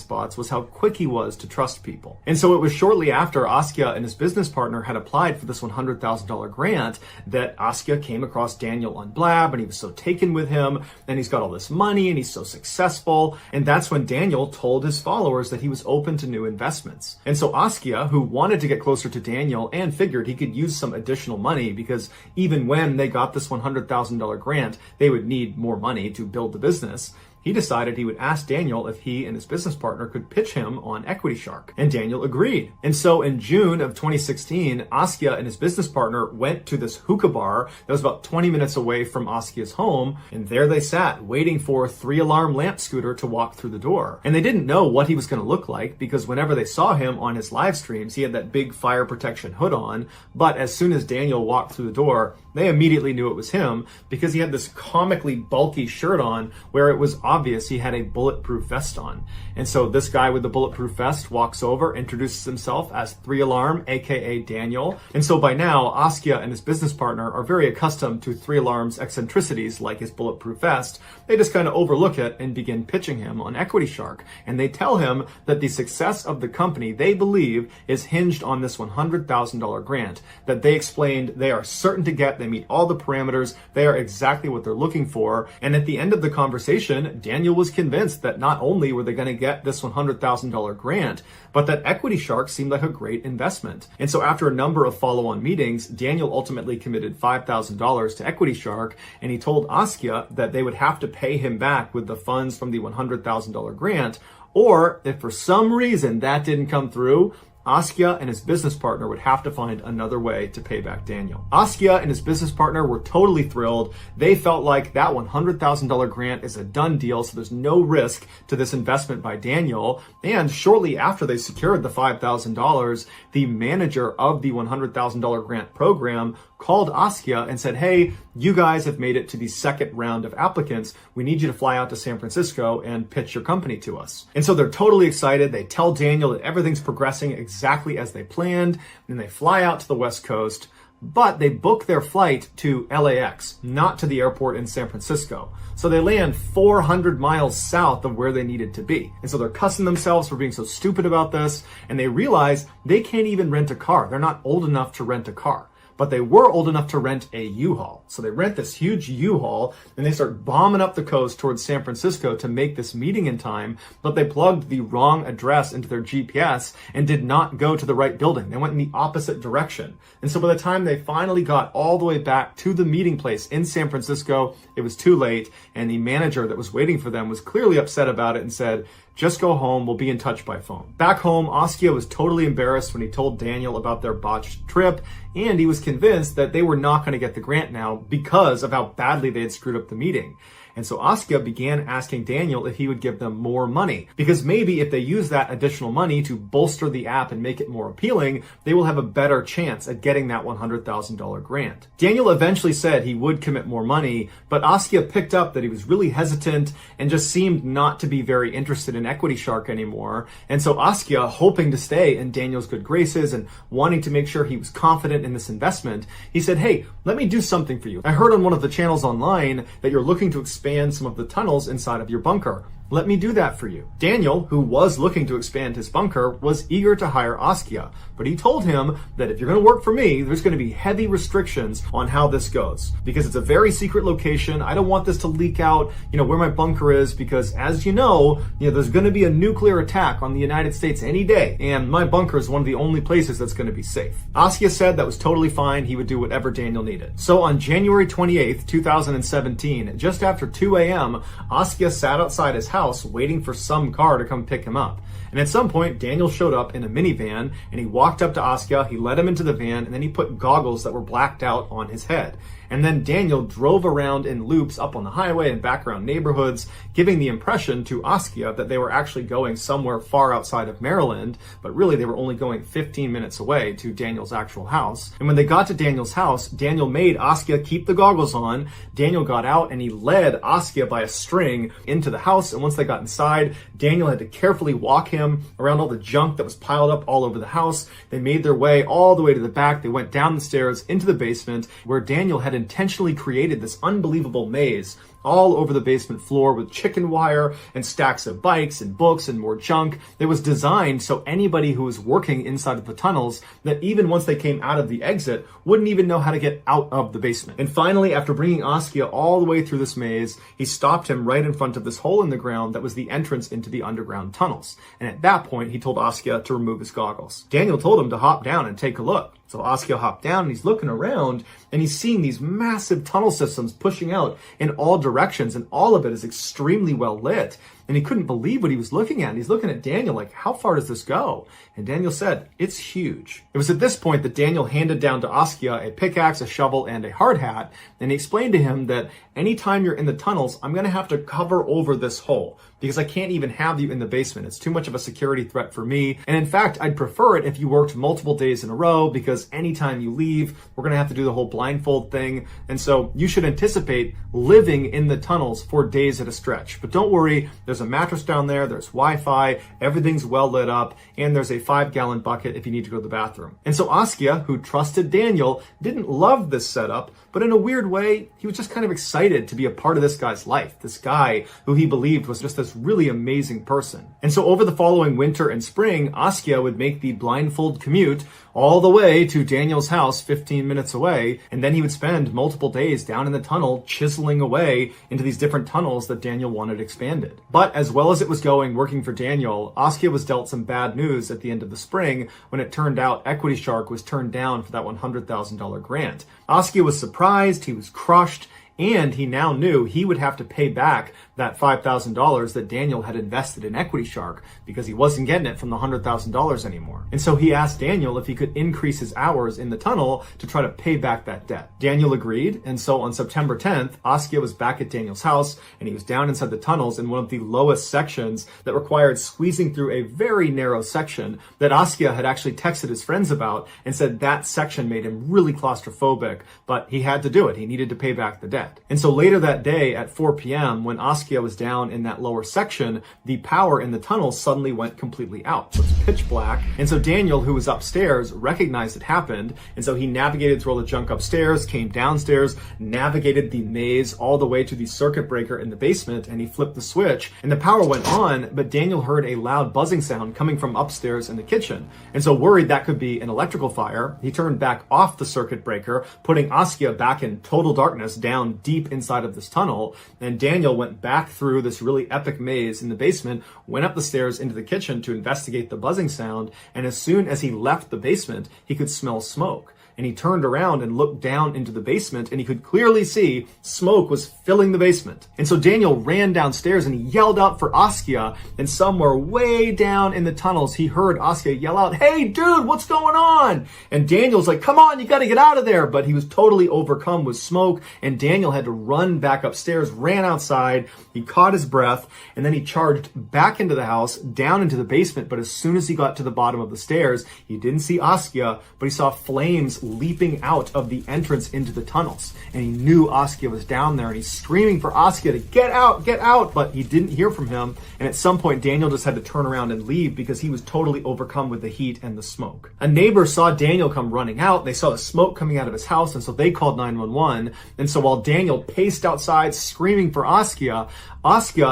spots was how quick he was to trust people. And so it was shortly after Askia and his business partner had applied for this $100,000 grant that Askia came across Daniel on Blab, and he was so taken with him, and he's got all this money, and he's so successful. And that's when Daniel told his followers that he was open to new investments. And so Askia, who wanted to get closer to Daniel and figured he could use some additional money because even when they got this $100,000 grant, they would need more money to build the business, he decided he would ask Daniel if he and his business partner could pitch him on Equity Shark. And Daniel agreed. And so in June of 2016, Askia and his business partner went to this hookah bar that was about 20 minutes away from Askia's home. And there they sat, waiting for 3-Alarm Lamp Scooter to walk through the door. And they didn't know what he was going to look like because whenever they saw him on his live streams, he had that big fire protection hood on. But as soon as Daniel walked through the door, they immediately knew it was him because he had this comically bulky shirt on where it was obvious he had a bulletproof vest on. And so this guy with the bulletproof vest walks over, introduces himself as 3-Alarm, aka Daniel. And so by now, Askia and his business partner are very accustomed to 3-Alarm's eccentricities like his bulletproof vest. They just kind of overlook it and begin pitching him on Equity Shark. And they tell him that the success of the company, they believe, is hinged on this $100,000 grant that they explained they are certain to get. They meet all the parameters. They are exactly what they're looking for. And at the end of the conversation, point, Daniel was convinced that not only were they going to get this $100,000 grant, but that Equity Shark seemed like a great investment. And so after a number of follow-on meetings, Daniel ultimately committed $5,000 to Equity Shark, and he told Askia that they would have to pay him back with the funds from the $100,000 grant, or if for some reason that didn't come through, Askia and his business partner would have to find another way to pay back Daniel. Askia and his business partner were totally thrilled. They felt like that $100,000 grant is a done deal, so there's no risk to this investment by Daniel. And shortly after they secured the $5,000, the manager of the $100,000 grant program called Askia and said, hey, you guys have made it to the second round of applicants. We need you to fly out to San Francisco and pitch your company to us. And so they're totally excited. They tell Daniel that everything's progressing exactly as they planned, and they fly out to the West Coast, but they book their flight to LAX, not to the airport in San Francisco. So they land 400 miles south of where they needed to be. And so they're cussing themselves for being so stupid about this, and they realize they can't even rent a car. They're not old enough to rent a car. But they were old enough to rent a U-Haul. So they rent this huge U-Haul and they start bombing up the coast towards San Francisco to make this meeting in time, but they plugged the wrong address into their GPS and did not go to the right building. They went in the opposite direction. And so by the time they finally got all the way back to the meeting place in San Francisco, it was too late, and the manager that was waiting for them was clearly upset about it and said, just go home, we'll be in touch by phone. Back home, Askia was totally embarrassed when he told Daniel about their botched trip, and he was convinced that they were not going to get the grant now because of how badly they had screwed up the meeting. And so Askia began asking Daniel if he would give them more money, because maybe if they use that additional money to bolster the app and make it more appealing, they will have a better chance at getting that $100,000 grant. Daniel eventually said he would commit more money, but Askia picked up that he was really hesitant and just seemed not to be very interested in Equity Shark anymore. And so Askia, hoping to stay in Daniel's good graces and wanting to make sure he was confident in this investment, he said, hey, let me do something for you. I heard on one of the channels online that you're looking to expand some of the tunnels inside of your bunker. Let me do that for you. Daniel, who was looking to expand his bunker, was eager to hire Askia, but he told him that if you're going to work for me, there's going to be heavy restrictions on how this goes, because it's a very secret location. I don't want this to leak out, where my bunker is, because as you know, there's going to be a nuclear attack on the United States any day, and my bunker is one of the only places that's going to be safe. Askia said that was totally fine. He would do whatever Daniel needed. So on January 28th, 2017, just after 2 a.m., Askia sat outside his house waiting for some car to come pick him up. And at some point, Daniel showed up in a minivan, and he walked up to Askia, he let him into the van, and then he put goggles that were blacked out on his head. And then Daniel drove around in loops up on the highway and back around neighborhoods, giving the impression to Askia that they were actually going somewhere far outside of Maryland, but really they were only going 15 minutes away to Daniel's actual house. And when they got to Daniel's house, Daniel made Askia keep the goggles on. Daniel got out and he led Askia by a string into the house. And once they got inside, Daniel had to carefully walk him around all the junk that was piled up all over the house. They made their way all the way to the back. They went down the stairs into the basement, where Daniel had intentionally created this unbelievable maze all over the basement floor with chicken wire and stacks of bikes and books and more junk. It was designed so anybody who was working inside of the tunnels, that even once they came out of the exit, wouldn't even know how to get out of the basement. And finally, after bringing Askia all the way through this maze, he stopped him right in front of this hole in the ground that was the entrance into the underground tunnels. And at that point, he told Askia to remove his goggles. Daniel told him to hop down and take a look. So Askia hopped down and he's looking around and he's seeing these massive tunnel systems pushing out in all directions, and all of it is extremely well lit. And he couldn't believe what he was looking at. And he's looking at Daniel like, how far does this go? And Daniel said, it's huge. It was at this point that Daniel handed down to Askia a pickaxe, a shovel, and a hard hat. And he explained to him that anytime you're in the tunnels, I'm going to have to cover over this hole, because I can't even have you in the basement. It's too much of a security threat for me. And in fact, I'd prefer it if you worked multiple days in a row, because anytime you leave, we're going to have to do the whole blindfold thing. And so you should anticipate living in the tunnels for days at a stretch. But don't worry, there's there's a mattress down there, there's Wi-Fi, everything's well lit up, and there's a 5-gallon bucket if you need to go to the bathroom. And so Askia, who trusted Daniel, didn't love this setup, but in a weird way, he was just kind of excited to be a part of this guy's life, this guy who he believed was just this really amazing person. And so over the following winter and spring, Askia would make the blindfold commute all the way to Daniel's house 15 minutes away, and then he would spend multiple days down in the tunnel chiseling away into these different tunnels that Daniel wanted expanded. But as well as it was going working for Daniel, Askia was dealt some bad news at the end of the spring when it turned out Equity Shark was turned down for that $100,000 grant. Askia was surprised, he was crushed, and he now knew he would have to pay back that $5,000 that Daniel had invested in Equity Shark because he wasn't getting it from the $100,000 anymore. And so he asked Daniel if he could increase his hours in the tunnel to try to pay back that debt. Daniel agreed, and so on September 10th, Askia was back at Daniel's house, and he was down inside the tunnels in one of the lowest sections that required squeezing through a very narrow section that Askia had actually texted his friends about and said that section made him really claustrophobic, but he had to do it. He needed to pay back the debt. And so later that day at 4 p.m., when Askia was down in that lower section, the power in the tunnel suddenly went completely out. So it's pitch black. And so Daniel, who was upstairs, recognized it happened. And so he navigated through all the junk upstairs, came downstairs, navigated the maze all the way to the circuit breaker in the basement, and he flipped the switch. And the power went on, but Daniel heard a loud buzzing sound coming from upstairs in the kitchen. And so worried that could be an electrical fire, he turned back off the circuit breaker, putting Askia back in total darkness down deep inside of this tunnel. And Daniel went back through this really epic maze in the basement, went up the stairs into the kitchen to investigate the buzzing sound, and as soon as he left the basement, he could smell smoke. And he turned around and looked down into the basement, and he could clearly see smoke was filling the basement. And so Daniel ran downstairs and he yelled out for Askia, and somewhere way down in the tunnels, he heard Askia yell out, "Hey dude, what's going on?" And Daniel's like, "Come on, you gotta get out of there." But he was totally overcome with smoke, and Daniel had to run back upstairs, ran outside, he caught his breath, and then he charged back into the house, down into the basement. But as soon as he got to the bottom of the stairs, he didn't see Askia, but he saw flames leaping out of the entrance into the tunnels. And he knew Askia was down there, and he's screaming for Askia to get out, but he didn't hear from him. And at some point, Daniel just had to turn around and leave because he was totally overcome with the heat and the smoke. A neighbor saw Daniel come running out. They saw the smoke coming out of his house, and so they called 911. And so while Daniel paced outside screaming for Askia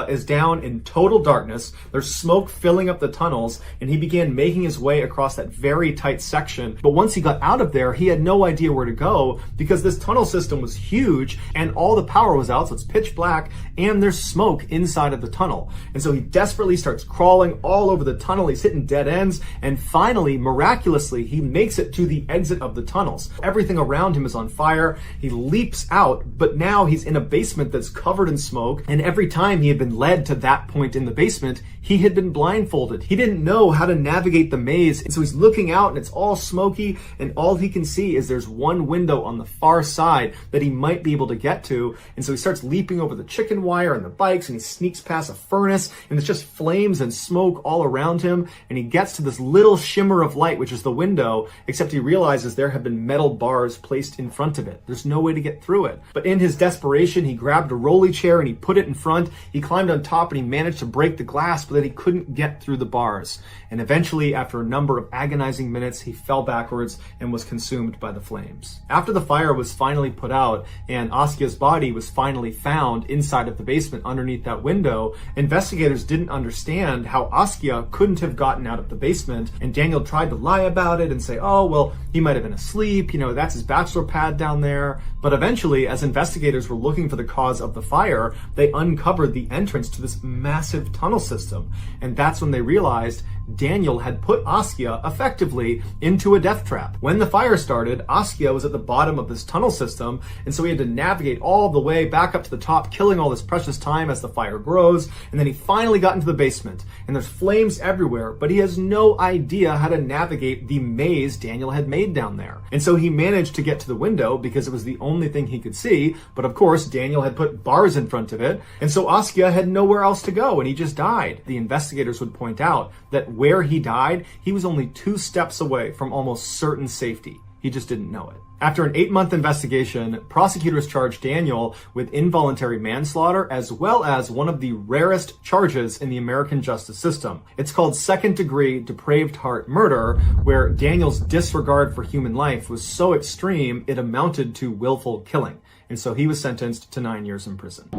is down in total darkness. There's smoke filling up the tunnels, and he began making his way across that very tight section. But once he got out of there, he had no idea where to go because this tunnel system was huge and all the power was out, so it's pitch black, and there's smoke inside of the tunnel. And so he desperately starts crawling all over the tunnel. He's hitting dead ends, and finally, miraculously, he makes it to the exit of the tunnels. Everything around him is on fire. He leaps out, but now he's in a basement that's covered in smoke, and every time he had been led to that point in the basement, he had been blindfolded. He didn't know how to navigate the maze, and so he's looking out and it's all smoky, and all he can see is there's one window on the far side that he might be able to get to. And so he starts leaping over the chicken wire and the bikes, and he sneaks past a furnace, and it's just flames and smoke all around him, and he gets to this little shimmer of light, which is the window, except he realizes there have been metal bars placed in front of it. There's no way to get through it. But in his desperation, he grabbed a rolly chair and he put it in front. He climbed on top and he managed to break the glass, but then he couldn't get through the bars. And eventually, after a number of agonizing minutes, he fell backwards and was consumed by the flames. After the fire was finally put out and Askia's body was finally found inside of the basement underneath that window, investigators didn't understand how Askia couldn't have gotten out of the basement, and Daniel tried to lie about it and say, oh, well, he might have been asleep, that's his bachelor pad down there. But eventually, as investigators were looking for the cause of the fire, they uncovered the entrance to this massive tunnel system. And that's when they realized Daniel had put Askia effectively into a death trap. When the fire started, Askia was at the bottom of this tunnel system, and so he had to navigate all the way back up to the top, killing all this precious time as the fire grows, and then he finally got into the basement, and there's flames everywhere, but he has no idea how to navigate the maze Daniel had made down there. And so he managed to get to the window because it was the only thing he could see, but of course Daniel had put bars in front of it, and so Askia had nowhere else to go, and he just died. The investigators would point out that where he died, he was only 2 steps away from almost certain safety. He He just didn't know it. After an 8-month investigation, prosecutors charged Daniel with involuntary manslaughter as well as one of the rarest charges in the American justice system. It's called second-degree depraved heart murder, where Daniel's disregard for human life was so extreme it amounted to willful killing. And so he was sentenced to 9 years in prison.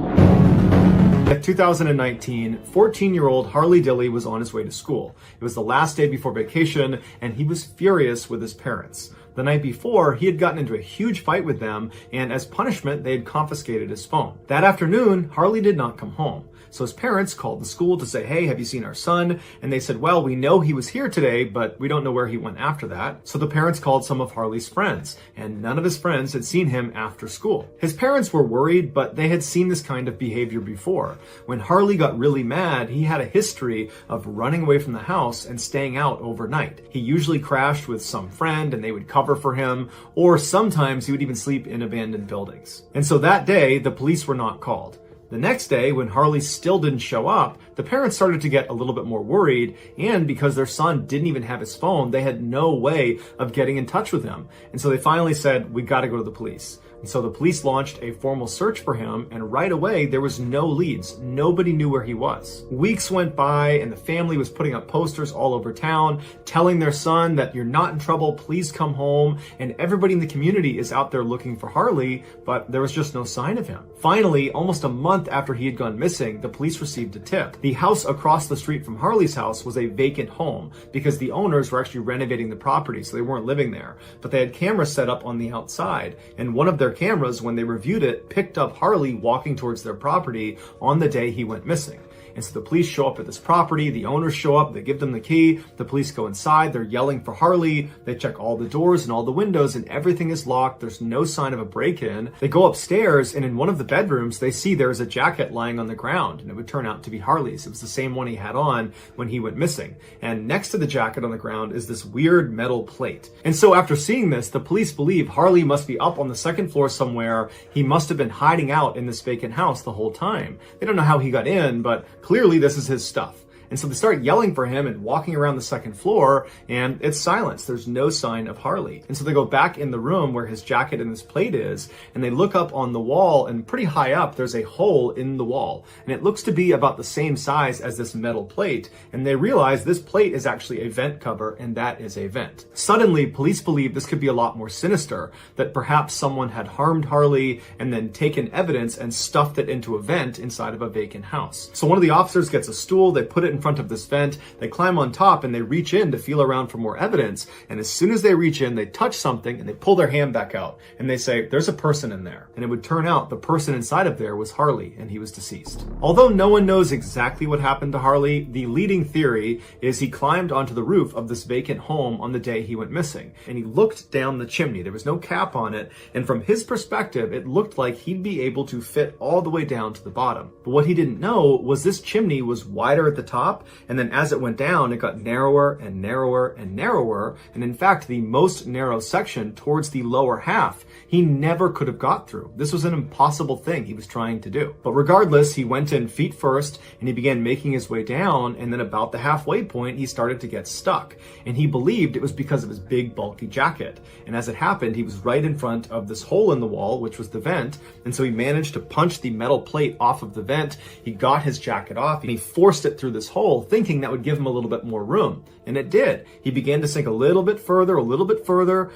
In 2019, 14-year-old Harley Dilley was on his way to school. It was the last day before vacation, and he was furious with his parents. The night before, he had gotten into a huge fight with them, and as punishment, they had confiscated his phone. That afternoon, Harley did not come home. So his parents called the school to say, hey, have you seen our son? And they said, well, we know he was here today, but we don't know where he went after that. So the parents called some of Harley's friends, and none of his friends had seen him after school. His parents were worried, but they had seen this kind of behavior before. When Harley got really mad, he had a history of running away from the house and staying out overnight. He usually crashed with some friend and they would cover for him, or sometimes he would even sleep in abandoned buildings. And so that day, the police were not called. The next day, when Harley still didn't show up, the parents started to get a little bit more worried, and because their son didn't even have his phone, they had no way of getting in touch with him. And so they finally said, we gotta go to the police. And so the police launched a formal search for him, and right away, there was no leads. Nobody knew where he was. Weeks went by, and the family was putting up posters all over town, telling their son that you're not in trouble, please come home, and everybody in the community is out there looking for Harley, but there was just no sign of him. Finally, almost a month after he had gone missing, the police received a tip. The house across the street from Harley's house was a vacant home because the owners were actually renovating the property, so they weren't living there. But they had cameras set up on the outside, and one of their cameras, when they reviewed it, picked up Harley walking towards their property on the day he went missing. And so the police show up at this property, the owners show up, they give them the key, the police go inside, they're yelling for Harley, they check all the doors and all the windows and everything is locked, there's no sign of a break-in. They go upstairs and in one of the bedrooms they see there's a jacket lying on the ground, and it would turn out to be Harley's. It was the same one he had on when he went missing. And next to the jacket on the ground is this weird metal plate. And so after seeing this, the police believe Harley must be up on the second floor somewhere. He must have been hiding out in this vacant house the whole time. They don't know how he got in, but clearly this is his stuff. And so they start yelling for him and walking around the second floor, and it's silence. There's no sign of Harley. And so they go back in the room where his jacket and his plate is, and they look up on the wall, and pretty high up, there's a hole in the wall. And it looks to be about the same size as this metal plate. And they realize this plate is actually a vent cover, and that is a vent. Suddenly, police believe this could be a lot more sinister, that perhaps someone had harmed Harley and then taken evidence and stuffed it into a vent inside of a vacant house. So one of the officers gets a stool, they put it in front of this vent, they climb on top and they reach in to feel around for more evidence, and as soon as they reach in, they touch something and they pull their hand back out and they say, there's a person in there. And it would turn out the person inside of there was Harley, and he was deceased. Although no one knows exactly what happened to Harley, the leading theory is he climbed onto the roof of this vacant home on the day he went missing, and he looked down the chimney. There was no cap on it, and from his perspective, it looked like he'd be able to fit all the way down to the bottom. But what he didn't know was this chimney was wider at the top, and then as it went down, it got narrower and narrower and narrower. And in fact, the most narrow section towards the lower half, he never could have got through. This was an impossible thing he was trying to do. But regardless, he went in feet first and he began making his way down. And then about the halfway point, he started to get stuck. And he believed it was because of his big, bulky jacket. And as it happened, he was right in front of this hole in the wall, which was the vent. And so he managed to punch the metal plate off of the vent. He got his jacket off and he forced it through this hole, thinking that would give him a little bit more room. And it did. He began to sink a little bit further,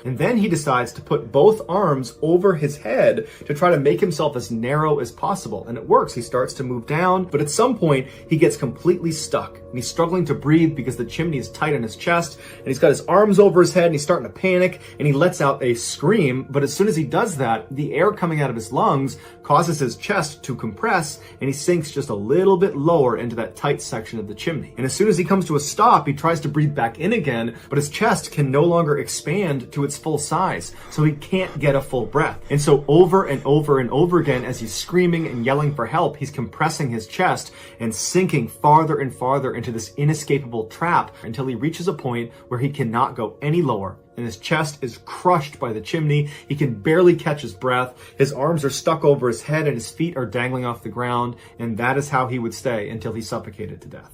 and then he decides to put both arms over his head to try to make himself as narrow as possible. And it works. He starts to move down, but at some point he gets completely stuck and he's struggling to breathe because the chimney is tight on his chest, and he's got his arms over his head and he's starting to panic, and he lets out a scream. But as soon as he does that, the air coming out of his lungs causes his chest to compress, and he sinks just a little bit lower into that tight section of the chimney. And as soon as he comes to a stop, he tries to breathe back in again, but his chest can no longer expand to its full size, so he can't get a full breath. And so over and over and over again, as he's screaming and yelling for help, he's compressing his chest and sinking farther and farther into this inescapable trap until he reaches a point where he cannot go any lower. And his chest is crushed by the chimney. He can barely catch his breath. His arms are stuck over his head and his feet are dangling off the ground. And that is how he would stay until he suffocated to death.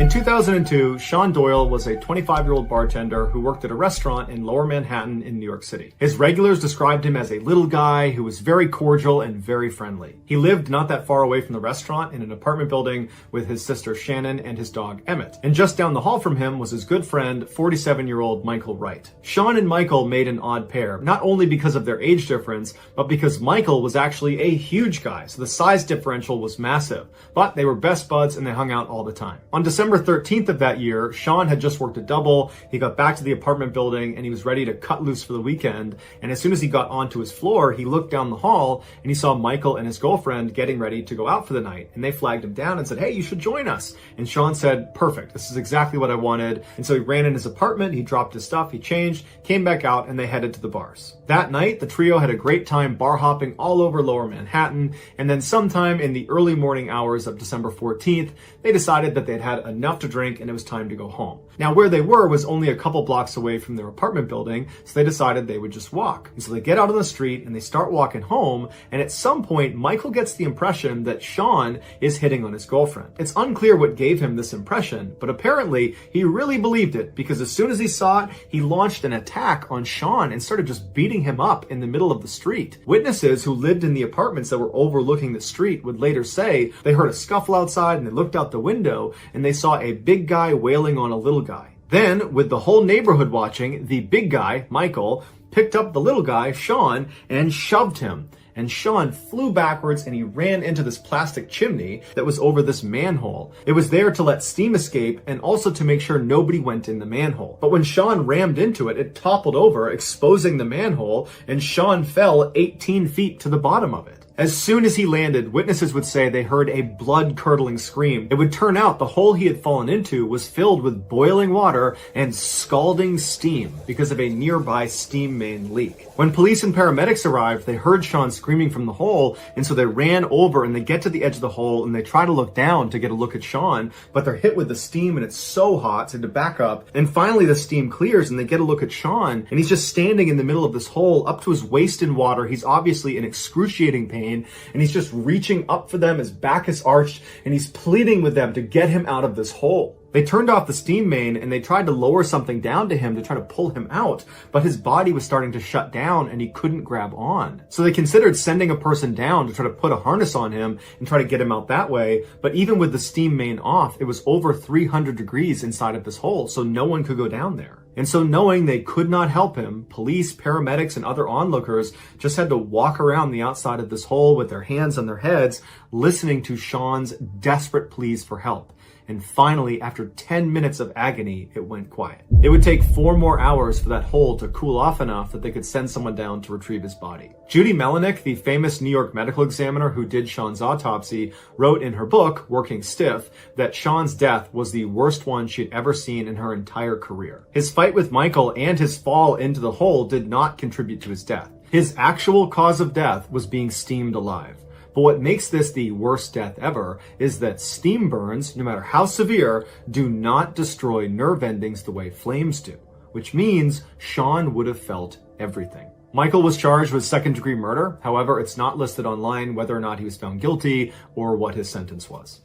In 2002, Sean Doyle was a 25-year-old bartender who worked at a restaurant in Lower Manhattan in New York City. His regulars described him as a little guy who was very cordial and very friendly. He lived not that far away from the restaurant in an apartment building with his sister Shannon and his dog Emmett. And just down the hall from him was his good friend, 47-year-old Michael Wright. Sean and Michael made an odd pair, not only because of their age difference, but because Michael was actually a huge guy, so the size differential was massive. But they were best buds and they hung out all the time. On December 13th of that year, Sean had just worked a double. He got back to the apartment building and he was ready to cut loose for the weekend. And as soon as he got onto his floor, he looked down the hall and he saw Michael and his girlfriend getting ready to go out for the night. And they flagged him down and said, "Hey, you should join us." And Sean said, "Perfect. This is exactly what I wanted." And so he ran in his apartment, he dropped his stuff, he changed, came back out, and they headed to the bars. That night, the trio had a great time bar hopping all over Lower Manhattan. And then sometime in the early morning hours of December 14th, they decided that they'd had enough to drink and it was time to go home. Now, where they were was only a couple blocks away from their apartment building, so they decided they would just walk. And so they get out on the street and they start walking home, and at some point, Michael gets the impression that Sean is hitting on his girlfriend. It's unclear what gave him this impression, but apparently he really believed it, because as soon as he saw it, he launched an attack on Sean and started just beating him up in the middle of the street. Witnesses who lived in the apartments that were overlooking the street would later say they heard a scuffle outside and they looked out the window and they saw a big guy wailing on a little guy. Then, with the whole neighborhood watching, the big guy, Michael, picked up the little guy, Sean, and shoved him. And Sean flew backwards and he ran into this plastic chimney that was over this manhole. It was there to let steam escape and also to make sure nobody went in the manhole. But when Sean rammed into it, it toppled over, exposing the manhole, and Sean fell 18 feet to the bottom of it. As soon as he landed, witnesses would say they heard a blood-curdling scream. It would turn out the hole he had fallen into was filled with boiling water and scalding steam because of a nearby steam main leak. When police and paramedics arrived, they heard Sean screaming from the hole, and so they ran over and they get to the edge of the hole and they try to look down to get a look at Sean, but they're hit with the steam and it's so hot, so they had to back up. And finally the steam clears and they get a look at Sean, and he's just standing in the middle of this hole up to his waist in water. He's obviously in excruciating pain, and he's just reaching up for them, his back is arched, and he's pleading with them to get him out of this hole. They turned off the steam main and they tried to lower something down to him to try to pull him out, but his body was starting to shut down and he couldn't grab on. So they considered sending a person down to try to put a harness on him and try to get him out that way, but even with the steam main off, it was over 300 degrees inside of this hole, so no one could go down there. And so knowing they could not help him, police, paramedics, and other onlookers just had to walk around the outside of this hole with their hands on their heads, listening to Sean's desperate pleas for help. And finally, after 10 minutes of agony, it went quiet. It would take 4 more hours for that hole to cool off enough that they could send someone down to retrieve his body. Judy Melinek, the famous New York medical examiner who did Sean's autopsy, wrote in her book, Working Stiff, that Sean's death was the worst one she'd ever seen in her entire career. His fight with Michael and his fall into the hole did not contribute to his death. His actual cause of death was being steamed alive. But what makes this the worst death ever is that steam burns, no matter how severe, do not destroy nerve endings the way flames do, which means Sean would have felt everything. Michael was charged with second-degree murder. However, it's not listed online whether or not he was found guilty or what his sentence was.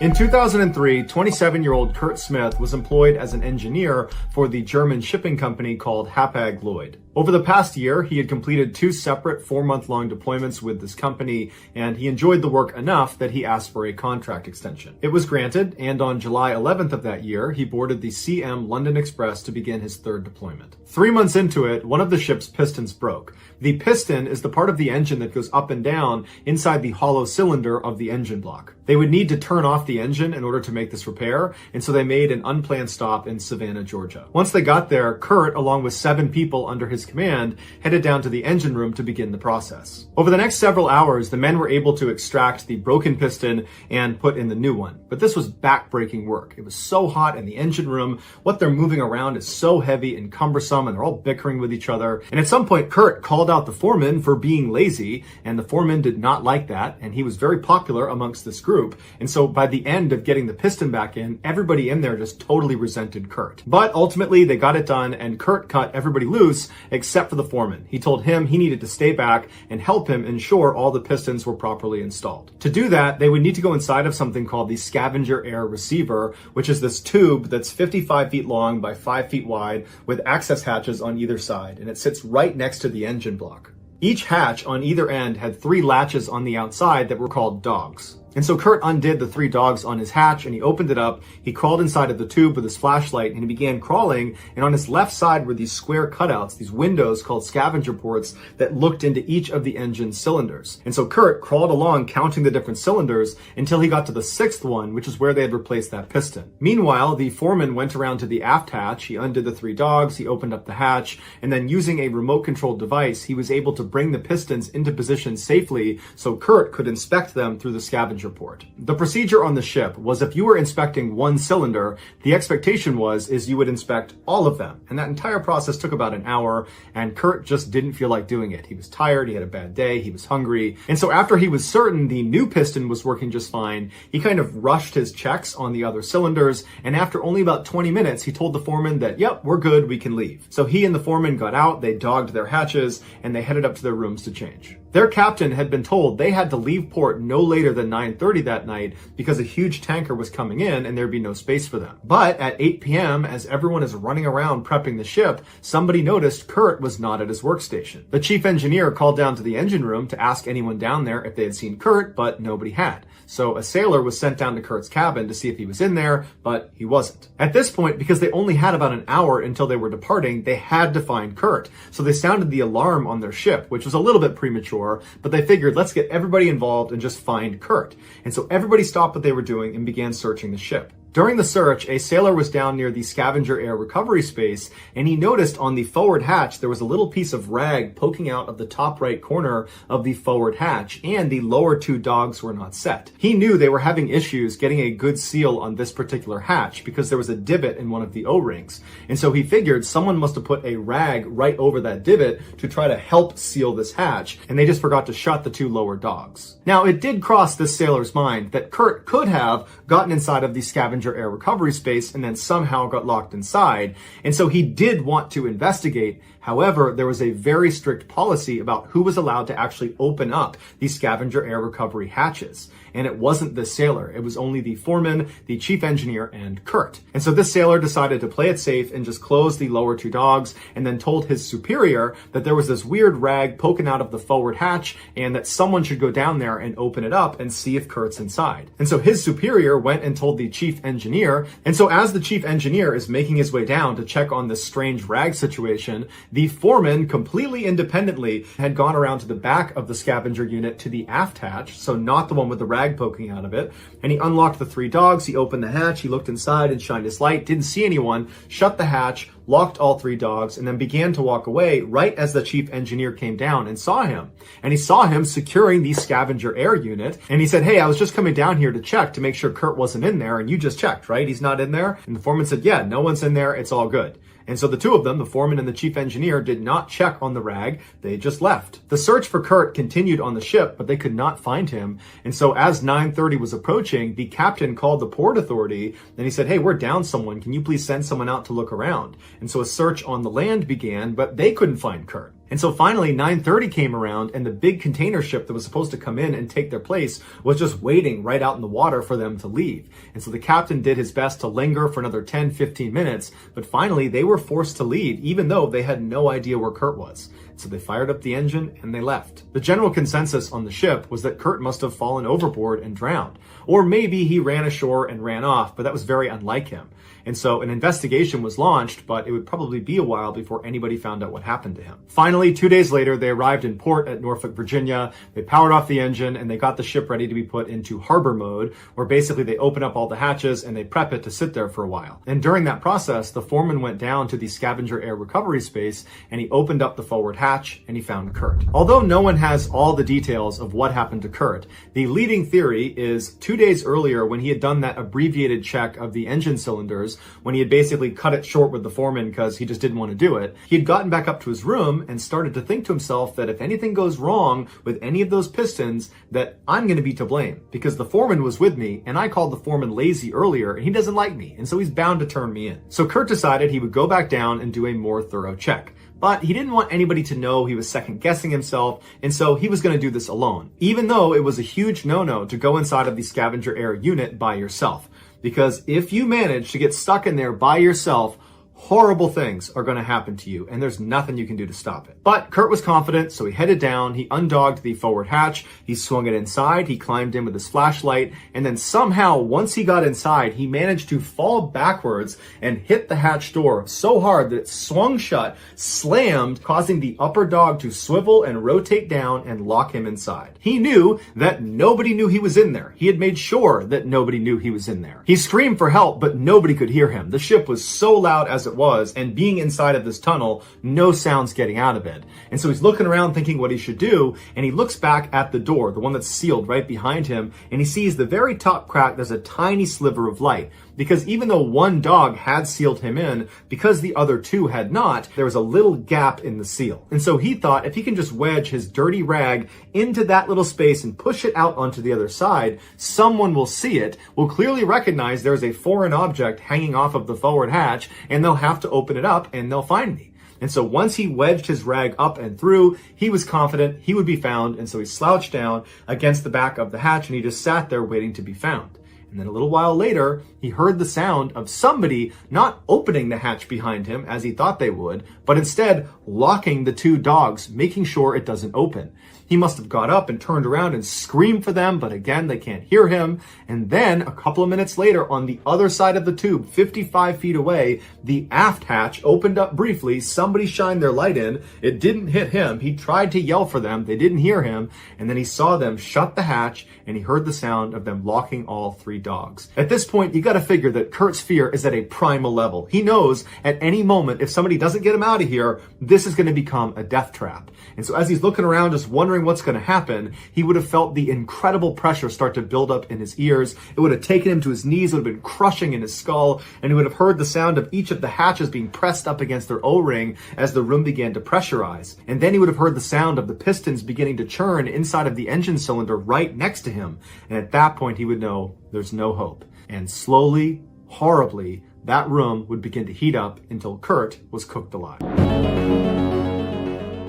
In 2003, 27-year-old Kurt Smith was employed as an engineer for the German shipping company called Hapag-Lloyd. Over the past year, he had completed 2 separate 4-month-long deployments with this company, and he enjoyed the work enough that he asked for a contract extension. It was granted, and on July 11th of that year, he boarded the CM London Express to begin his 3rd deployment. 3 months into it, one of the ship's pistons broke. The piston is the part of the engine that goes up and down inside the hollow cylinder of the engine block. They would need to turn off the engine in order to make this repair, and so they made an unplanned stop in Savannah, Georgia. Once they got there, Kurt, along with 7 people under his command, headed down to the engine room to begin the process. Over the next several hours, the men were able to extract the broken piston and put in the new one. But this was back-breaking work. It was so hot in the engine room. What they're moving around is so heavy and cumbersome, and they're all bickering with each other. And at some point, Kurt called out the foreman for being lazy, and the foreman did not like that, and he was very popular amongst this group. And so by the the end of getting the piston back in, everybody in there just totally resented Kurt. But ultimately, they got it done, and Kurt cut everybody loose except for the foreman. He told him he needed to stay back and help him ensure all the pistons were properly installed. To do that, they would need to go inside of something called the scavenger air receiver, which is this tube that's 55 feet long by 5 feet wide with access hatches on either side, and it sits right next to the engine block. Each hatch on either end had 3 latches on the outside that were called dogs. And so Kurt undid the 3 dogs on his hatch and he opened it up. He crawled inside of the tube with his flashlight and he began crawling. And on his left side were these square cutouts, these windows called scavenger ports that looked into each of the engine cylinders. And so Kurt crawled along counting the different cylinders until he got to the 6th one, which is where they had replaced that piston. Meanwhile, the foreman went around to the aft hatch. He undid the 3 dogs. He opened up the hatch. And then using a remote controlled device, he was able to bring the pistons into position safely so Kurt could inspect them through the scavenger port. The procedure on the ship was if you were inspecting one cylinder, the expectation is you would inspect all of them. And that entire process took about an hour, and Kurt just didn't feel like doing it. He was tired, he had a bad day, he was hungry. And so after he was certain the new piston was working just fine, he kind of rushed his checks on the other cylinders, and after only about 20 minutes, he told the foreman that, yep, we're good, we can leave. So he and the foreman got out, they dogged their hatches, and they headed up to their rooms to change. Their captain had been told they had to leave port no later than 9:30 that night because a huge tanker was coming in and there'd be no space for them. But at 8 p.m., as everyone is running around prepping the ship, somebody noticed Kurt was not at his workstation. The chief engineer called down to the engine room to ask anyone down there if they had seen Kurt, but nobody had. So a sailor was sent down to Kurt's cabin to see if he was in there, but he wasn't. At this point, because they only had about an hour until they were departing, they had to find Kurt. So they sounded the alarm on their ship, which was a little bit premature, but they figured, let's get everybody involved and just find Kurt. And so everybody stopped what they were doing and began searching the ship. During the search, a sailor was down near the scavenger air recovery space, and he noticed on the forward hatch there was a little piece of rag poking out of the top right corner of the forward hatch, and the lower 2 dogs were not set. He knew they were having issues getting a good seal on this particular hatch because there was a divot in one of the O-rings. And so he figured someone must have put a rag right over that divot to try to help seal this hatch, and they just forgot to shut the 2 lower dogs. Now, it did cross this sailor's mind that Kurt could have gotten inside of the scavenger air recovery space and then somehow got locked inside. And so he did want to investigate. However, there was a very strict policy about who was allowed to actually open up the scavenger air recovery hatches. And it wasn't the sailor. It was only the foreman, the chief engineer, and Kurt. And so this sailor decided to play it safe and just close the lower 2 dogs and then told his superior that there was this weird rag poking out of the forward hatch and that someone should go down there and open it up and see if Kurt's inside. And so his superior went and told the chief engineer. And so as the chief engineer is making his way down to check on this strange rag situation, the foreman completely independently had gone around to the back of the scavenger unit to the aft hatch, so not the one with the rag poking out of it, and he unlocked the 3 dogs, he opened the hatch, he looked inside and shined his light, didn't see anyone, shut the hatch, locked all 3 dogs, and then began to walk away right as the chief engineer came down and saw him. And he saw him securing the scavenger air unit, and he said, hey, I was just coming down here to check to make sure Kurt wasn't in there, and you just checked, right? He's not in there? And the foreman said, yeah, no one's in there, it's all good. And so the 2 of them, the foreman and the chief engineer, did not check on the rag. They just left. The search for Kurt continued on the ship, but they could not find him. And so as 9:30 was approaching, the captain called the port authority and he said, hey, we're down someone. Can you please send someone out to look around? And so a search on the land began, but they couldn't find Kurt. And so finally 9:30 came around and the big container ship that was supposed to come in and take their place was just waiting right out in the water for them to leave. And so the captain did his best to linger for another 10-15 minutes, but finally they were forced to leave even though they had no idea where Kurt was. So they fired up the engine and they left. The general consensus on the ship was that Kurt must have fallen overboard and drowned. Or maybe he ran ashore and ran off, but that was very unlike him. And so an investigation was launched, but it would probably be a while before anybody found out what happened to him. Finally, 2 days later, they arrived in port at Norfolk, Virginia. They powered off the engine and they got the ship ready to be put into harbor mode, where basically they open up all the hatches and they prep it to sit there for a while. And during that process, the foreman went down to the scavenger air recovery space and he opened up the forward hatch and he found Kurt. Although no one has all the details of what happened to Kurt, the leading theory is 2 days earlier when he had done that abbreviated check of the engine cylinders, hours when he had basically cut it short with the foreman because he just didn't want to do it. He had gotten back up to his room and started to think to himself that if anything goes wrong with any of those pistons, that I'm going to be to blame because the foreman was with me and I called the foreman lazy earlier and he doesn't like me, and so he's bound to turn me in. So Kurt decided he would go back down and do a more thorough check. But he didn't want anybody to know he was second guessing himself, and so he was going to do this alone, even though it was a huge no-no to go inside of the scavenger air unit by yourself. Because if you manage to get stuck in there by yourself, horrible things are going to happen to you, and there's nothing you can do to stop it. But Kurt was confident, so he headed down, he undogged the forward hatch, he swung it inside, he climbed in with his flashlight, and then somehow, once he got inside, he managed to fall backwards and hit the hatch door so hard that it swung shut, slammed, causing the upper dog to swivel and rotate down and lock him inside. He knew that nobody knew he was in there. He had made sure that nobody knew he was in there. He screamed for help, but nobody could hear him. The ship was so loud as it was, and being inside of this tunnel, no sounds getting out of it. And so he's looking around thinking what he should do, and he looks back at the door, the one that's sealed right behind him, and he sees the very top crack, there's a tiny sliver of light. Because even though one dog had sealed him in, because the other two had not, there was a little gap in the seal. And so he thought if he can just wedge his dirty rag into that little space and push it out onto the other side, someone will see it, will clearly recognize there's a foreign object hanging off of the forward hatch, and they'll have to open it up and they'll find me. And so once he wedged his rag up and through, he was confident he would be found, and so he slouched down against the back of the hatch and he just sat there waiting to be found. And then a little while later, he heard the sound of somebody not opening the hatch behind him as he thought they would, but instead locking the two dogs, making sure it doesn't open. He must have got up and turned around and screamed for them, but again, they can't hear him. And then a couple of minutes later, on the other side of the tube, 55 feet away, the aft hatch opened up briefly. Somebody shined their light in. It didn't hit him. He tried to yell for them. They didn't hear him. And then he saw them shut the hatch, and he heard the sound of them locking all three dogs. At this point, you got to figure that Kurt's fear is at a primal level. He knows at any moment, if somebody doesn't get him out of here, this is going to become a death trap. And so as he's looking around, just wondering what's going to happen, he would have felt the incredible pressure start to build up in his ears. It would have taken him to his knees, it would have been crushing in his skull, and he would have heard the sound of each of the hatches being pressed up against their O-ring as the room began to pressurize. And then he would have heard the sound of the pistons beginning to churn inside of the engine cylinder right next to him. And at that point, he would know there's no hope. And slowly, horribly, that room would begin to heat up until Kurt was cooked alive.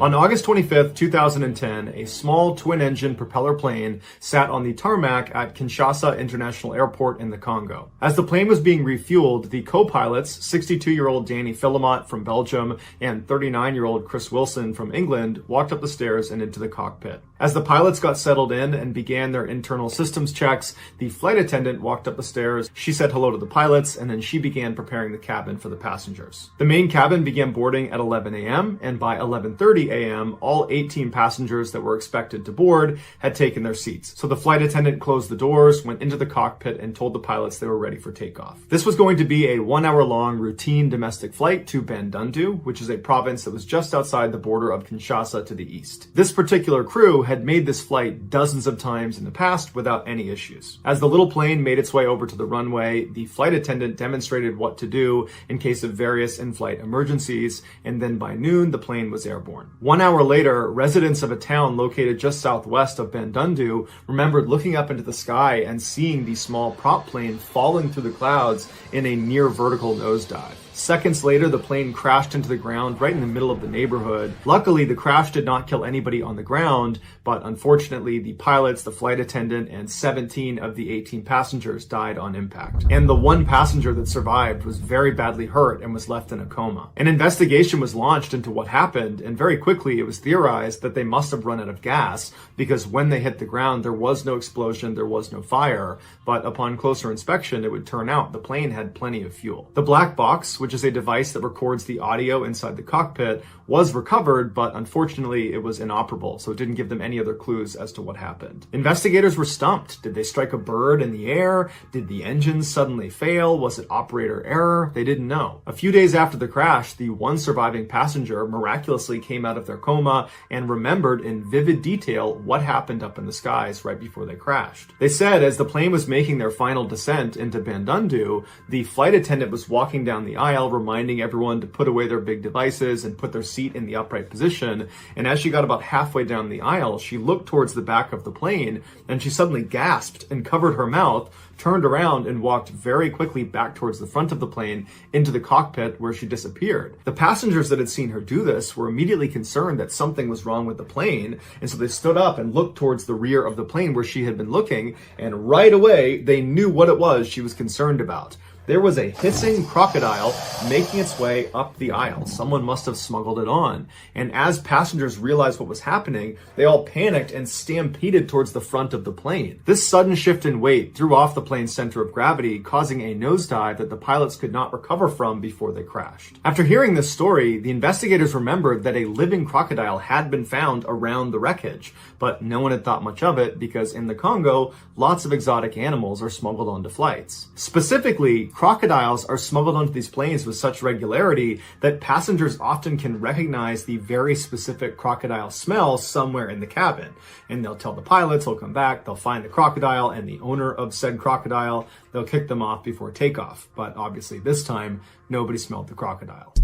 On August 25th, 2010, a small twin-engine propeller plane sat on the tarmac at Kinshasa International Airport in the Congo. As the plane was being refueled, the co-pilots, 62-year-old Danny Philomot from Belgium and 39-year-old Chris Wilson from England, walked up the stairs and into the cockpit. As the pilots got settled in and began their internal systems checks, the flight attendant walked up the stairs. She said hello to the pilots, and then she began preparing the cabin for the passengers. The main cabin began boarding at 11 a.m., and by 11:30 a.m., all 18 passengers that were expected to board had taken their seats. So the flight attendant closed the doors, went into the cockpit, and told the pilots they were ready for takeoff. This was going to be a 1-hour-long routine domestic flight to Bandundu, which is a province that was just outside the border of Kinshasa to the east. This particular crew had made this flight dozens of times in the past without any issues. As the little plane made its way over to the runway, the flight attendant demonstrated what to do in case of various in-flight emergencies, and then by noon, the plane was airborne. 1 hour later, residents of a town located just southwest of Bandundu remembered looking up into the sky and seeing the small prop plane falling through the clouds in a near vertical nosedive. Seconds later, the plane crashed into the ground right in the middle of the neighborhood. Luckily, the crash did not kill anybody on the ground, but unfortunately, the pilots, the flight attendant, and 17 of the 18 passengers died on impact. And the one passenger that survived was very badly hurt and was left in a coma. An investigation was launched into what happened, and very quickly it was theorized that they must have run out of gas, because when they hit the ground, there was no explosion, there was no fire, but upon closer inspection, it would turn out the plane had plenty of fuel. The black box, which is a device that records the audio inside the cockpit, was recovered, but unfortunately it was inoperable, so it didn't give them any other clues as to what happened. Investigators were stumped. Did they strike a bird in the air? Did the engines suddenly fail? Was it operator error? They didn't know. A few days after the crash, the one surviving passenger miraculously came out of their coma and remembered in vivid detail what happened up in the skies right before they crashed. They said as the plane was making their final descent into Bandundu, the flight attendant was walking down the aisle reminding everyone to put away their big devices and put their seat in the upright position, and as she got about halfway down the aisle, she looked towards the back of the plane and she suddenly gasped and covered her mouth, turned around and walked very quickly back towards the front of the plane into the cockpit where she disappeared. The passengers that had seen her do this were immediately concerned that something was wrong with the plane, and so they stood up and looked towards the rear of the plane where she had been looking, and right away they knew what it was she was concerned about. There was a hissing crocodile making its way up the aisle. Someone must have smuggled it on. And as passengers realized what was happening, they all panicked and stampeded towards the front of the plane. This sudden shift in weight threw off the plane's center of gravity, causing a nosedive that the pilots could not recover from before they crashed. After hearing this story, the investigators remembered that a living crocodile had been found around the wreckage, but no one had thought much of it because in the Congo, lots of exotic animals are smuggled onto flights. Specifically, crocodiles are smuggled onto these planes with such regularity that passengers often can recognize the very specific crocodile smell somewhere in the cabin. And they'll tell the pilots, they'll come back, they'll find the crocodile and the owner of said crocodile, they'll kick them off before takeoff. But obviously this time, nobody smelled the crocodile.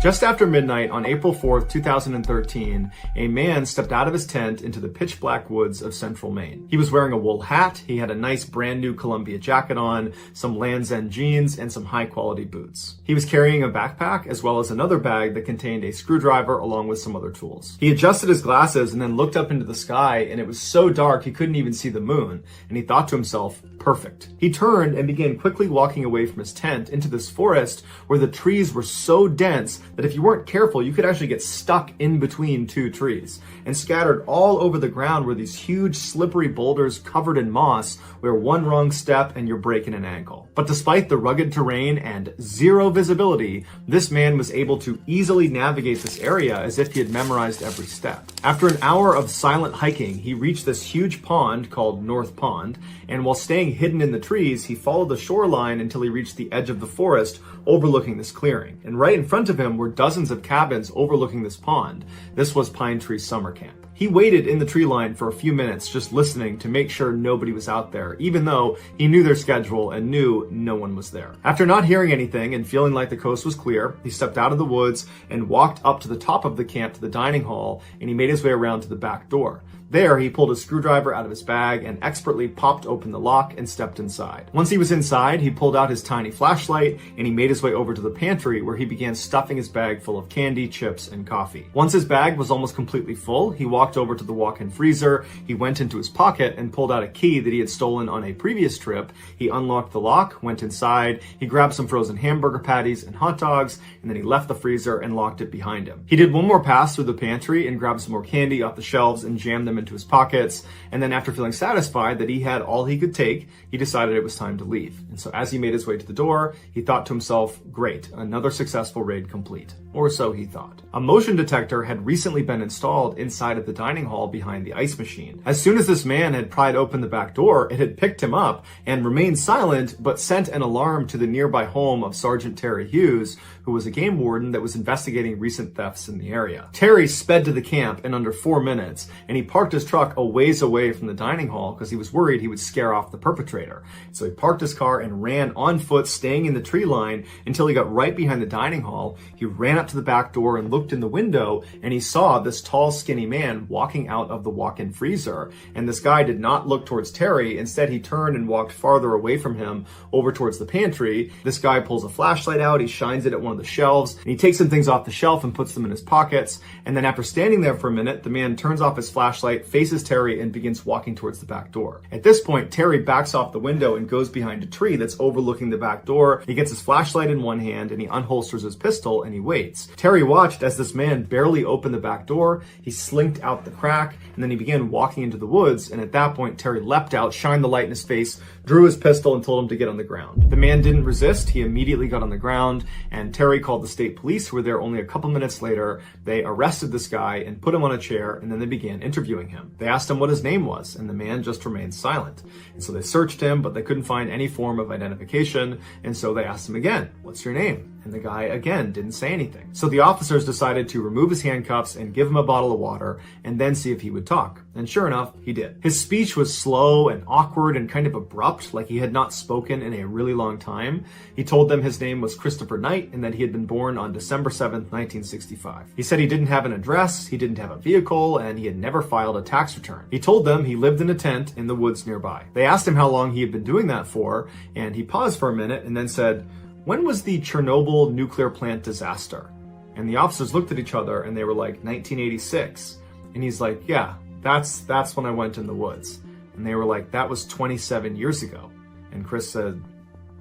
Just after midnight on April 4th, 2013, a man stepped out of his tent into the pitch black woods of central Maine. He was wearing a wool hat, he had a nice brand new Columbia jacket on, some Land's End jeans, and some high quality boots. He was carrying a backpack as well as another bag that contained a screwdriver along with some other tools. He adjusted his glasses and then looked up into the sky, and it was so dark he couldn't even see the moon, and he thought to himself, perfect. He turned and began quickly walking away from his tent into this forest where the trees were so dense that if you weren't careful, you could actually get stuck in between two trees. And scattered all over the ground were these huge slippery boulders covered in moss where one wrong step and you're breaking an ankle. But despite the rugged terrain and zero visibility, this man was able to easily navigate this area as if he had memorized every step. After an hour of silent hiking, he reached this huge pond called North Pond, and while staying hidden in the trees, he followed the shoreline until he reached the edge of the forest overlooking this clearing. And right in front of him were dozens of cabins overlooking this pond. This was Pine Tree Summer Camp. He waited in the tree line for a few minutes just listening to make sure nobody was out there, even though he knew their schedule and knew no one was there. After not hearing anything and feeling like the coast was clear, he stepped out of the woods and walked up to the top of the camp to the dining hall, and he made his way around to the back door. There, he pulled a screwdriver out of his bag and expertly popped open the lock and stepped inside. Once he was inside, he pulled out his tiny flashlight and he made his way over to the pantry where he began stuffing his bag full of candy, chips, and coffee. Once his bag was almost completely full, he walked over to the walk-in freezer, he went into his pocket and pulled out a key that he had stolen on a previous trip. He unlocked the lock, went inside, he grabbed some frozen hamburger patties and hot dogs, and then he left the freezer and locked it behind him. He did one more pass through the pantry and grabbed some more candy off the shelves and jammed them into his pockets, and then after feeling satisfied that he had all he could take, he decided it was time to leave. And so as he made his way to the door, he thought to himself, great, another successful raid complete. Or so he thought. A motion detector had recently been installed inside of the dining hall behind the ice machine. As soon as this man had pried open the back door, it had picked him up and remained silent, but sent an alarm to the nearby home of Sergeant Terry Hughes, who was a game warden that was investigating recent thefts in the area. Terry sped to the camp in under 4 minutes, and he parked his truck a ways away from the dining hall because he was worried he would scare off the perpetrator. So he parked his car and ran on foot, staying in the tree line until he got right behind the dining hall. He ran up to the back door and looked in the window, and he saw this tall, skinny man walking out of the walk-in freezer. And this guy did not look towards Terry. Instead, he turned and walked farther away from him over towards the pantry. This guy pulls a flashlight out, he shines it at one of the shelves, and he takes some things off the shelf and puts them in his pockets. And then after standing there for a minute, the man turns off his flashlight, faces Terry, and begins walking towards the back door. At this point, Terry backs off the window and goes behind a tree that's overlooking the back door. He gets his flashlight in one hand and he unholsters his pistol and he waits. Terry watched as this man barely opened the back door. He slinked out the crack and then he began walking into the woods. And at that point, Terry leapt out, shined the light in his face, drew his pistol and told him to get on the ground. The man didn't resist. He immediately got on the ground, and Terry called the state police, who were there only a couple minutes later. They arrested this guy and put him on a chair, and then they began interviewing him. They asked him what his name was, and the man just remained silent. And so they searched him, but they couldn't find any form of identification, and so they asked him again, "What's your name?" And the guy again didn't say anything. So the officers decided to remove his handcuffs and give him a bottle of water and then see if he would talk. And sure enough, he did. His speech was slow and awkward and kind of abrupt, like he had not spoken in a really long time. He told them his name was Christopher Knight and that he had been born on December 7th, 1965. He said he didn't have an address, he didn't have a vehicle, and he had never filed a tax return. He told them he lived in a tent in the woods nearby. They asked him how long he had been doing that for, and he paused for a minute and then said, "When was the Chernobyl nuclear plant disaster?" And the officers looked at each other and they were like, 1986. And he's like, "Yeah, that's when I went in the woods." And they were like, "That was 27 years ago." And Chris said,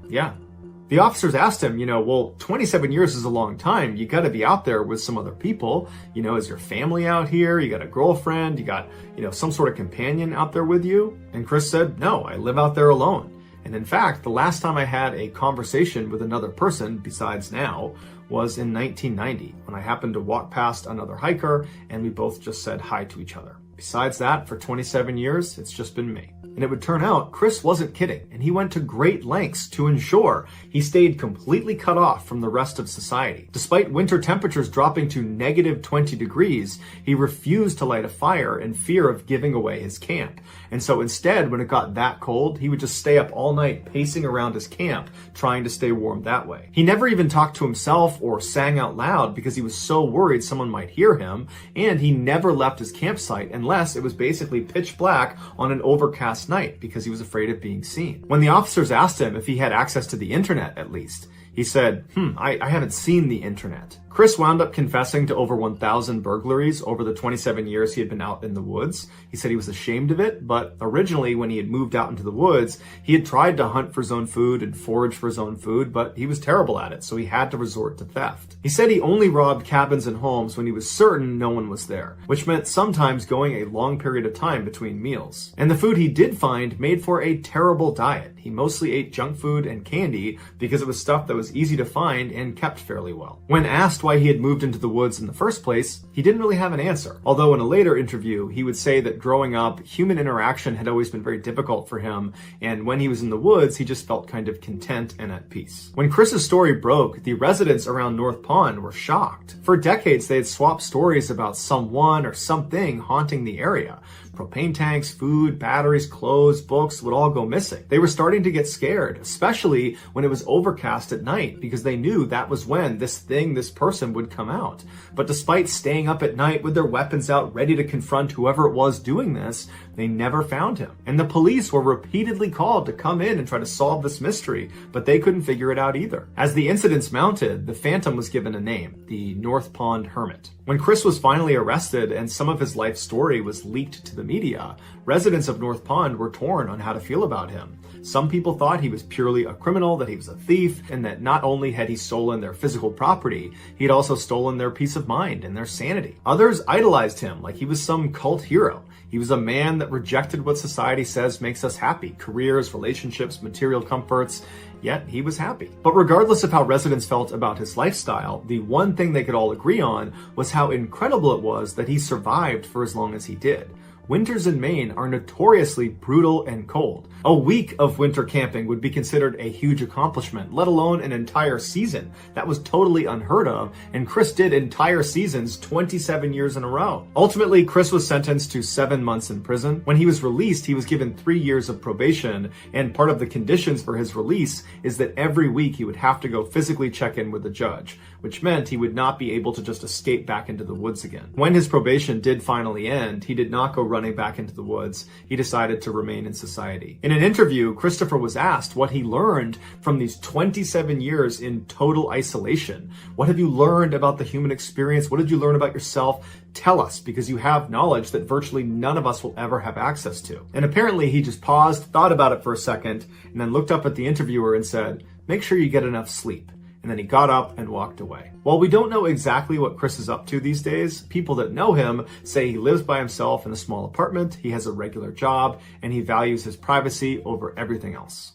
"Yeah." The officers asked him, well, 27 years is a long time. You got to be out there with some other people. Is your family out here? You got a girlfriend? You got, some sort of companion out there with you? And Chris said, "No, I live out there alone." And in fact, the last time I had a conversation with another person besides now was in 1990 when I happened to walk past another hiker and we both just said hi to each other. Besides that, for 27 years, it's just been me. And it would turn out Chris wasn't kidding, and he went to great lengths to ensure he stayed completely cut off from the rest of society. Despite winter temperatures dropping to negative 20 degrees, he refused to light a fire in fear of giving away his camp. And so instead, when it got that cold, he would just stay up all night pacing around his camp, trying to stay warm that way. He never even talked to himself or sang out loud because he was so worried someone might hear him, and he never left his campsite unless it was basically pitch black on an overcast night because he was afraid of being seen. When the officers asked him if he had access to the internet at least, he said, I haven't seen the internet. Chris wound up confessing to over 1,000 burglaries over the 27 years he had been out in the woods. He said he was ashamed of it, but originally when he had moved out into the woods, he had tried to hunt for his own food and forage for his own food, but he was terrible at it, so he had to resort to theft. He said he only robbed cabins and homes when he was certain no one was there, which meant sometimes going a long period of time between meals. And the food he did find made for a terrible diet. He mostly ate junk food and candy because it was stuff that was easy to find and kept fairly well. When asked why he had moved into the woods in the first place, he didn't really have an answer. Although in a later interview, he would say that growing up, human interaction had always been very difficult for him, and when he was in the woods, he just felt kind of content and at peace. When Chris's story broke, the residents around North Pond were shocked. For decades, they had swapped stories about someone or something haunting the area. Propane tanks, food, batteries, clothes, books would all go missing. They were starting to get scared, especially when it was overcast at night, because they knew that was when this person would come out. But despite staying up at night with their weapons out ready to confront whoever it was doing this, they never found him. And the police were repeatedly called to come in and try to solve this mystery, but they couldn't figure it out either. As the incidents mounted, the Phantom was given a name, the North Pond Hermit. When Chris was finally arrested and some of his life story was leaked to the media, residents of North Pond were torn on how to feel about him. Some people thought he was purely a criminal, that he was a thief, and that not only had he stolen their physical property, he had also stolen their peace of mind and their sanity. Others idolized him like he was some cult hero. He was a man that rejected what society says makes us happy: careers, relationships, material comforts. Yet he was happy. But regardless of how residents felt about his lifestyle, the one thing they could all agree on was how incredible it was that he survived for as long as he did. Winters in Maine are notoriously brutal and cold. A week of winter camping would be considered a huge accomplishment, let alone an entire season. That was totally unheard of, and Chris did entire seasons 27 years in a row. Ultimately, Chris was sentenced to 7 months in prison. When he was released, he was given 3 years of probation, and part of the conditions for his release is that every week he would have to go physically check in with the judge, which meant he would not be able to just escape back into the woods again. When his probation did finally end, he did not go running back into the woods. He decided to remain in society. In an interview, Christopher was asked what he learned from these 27 years in total isolation. What have you learned about the human experience? What did you learn about yourself? Tell us, because you have knowledge that virtually none of us will ever have access to. And apparently he just paused, thought about it for a second, and then looked up at the interviewer and said, "Make sure you get enough sleep." and then he got up and walked away. While we don't know exactly what Chris is up to these days, people that know him say he lives by himself in a small apartment, he has a regular job, and he values his privacy over everything else.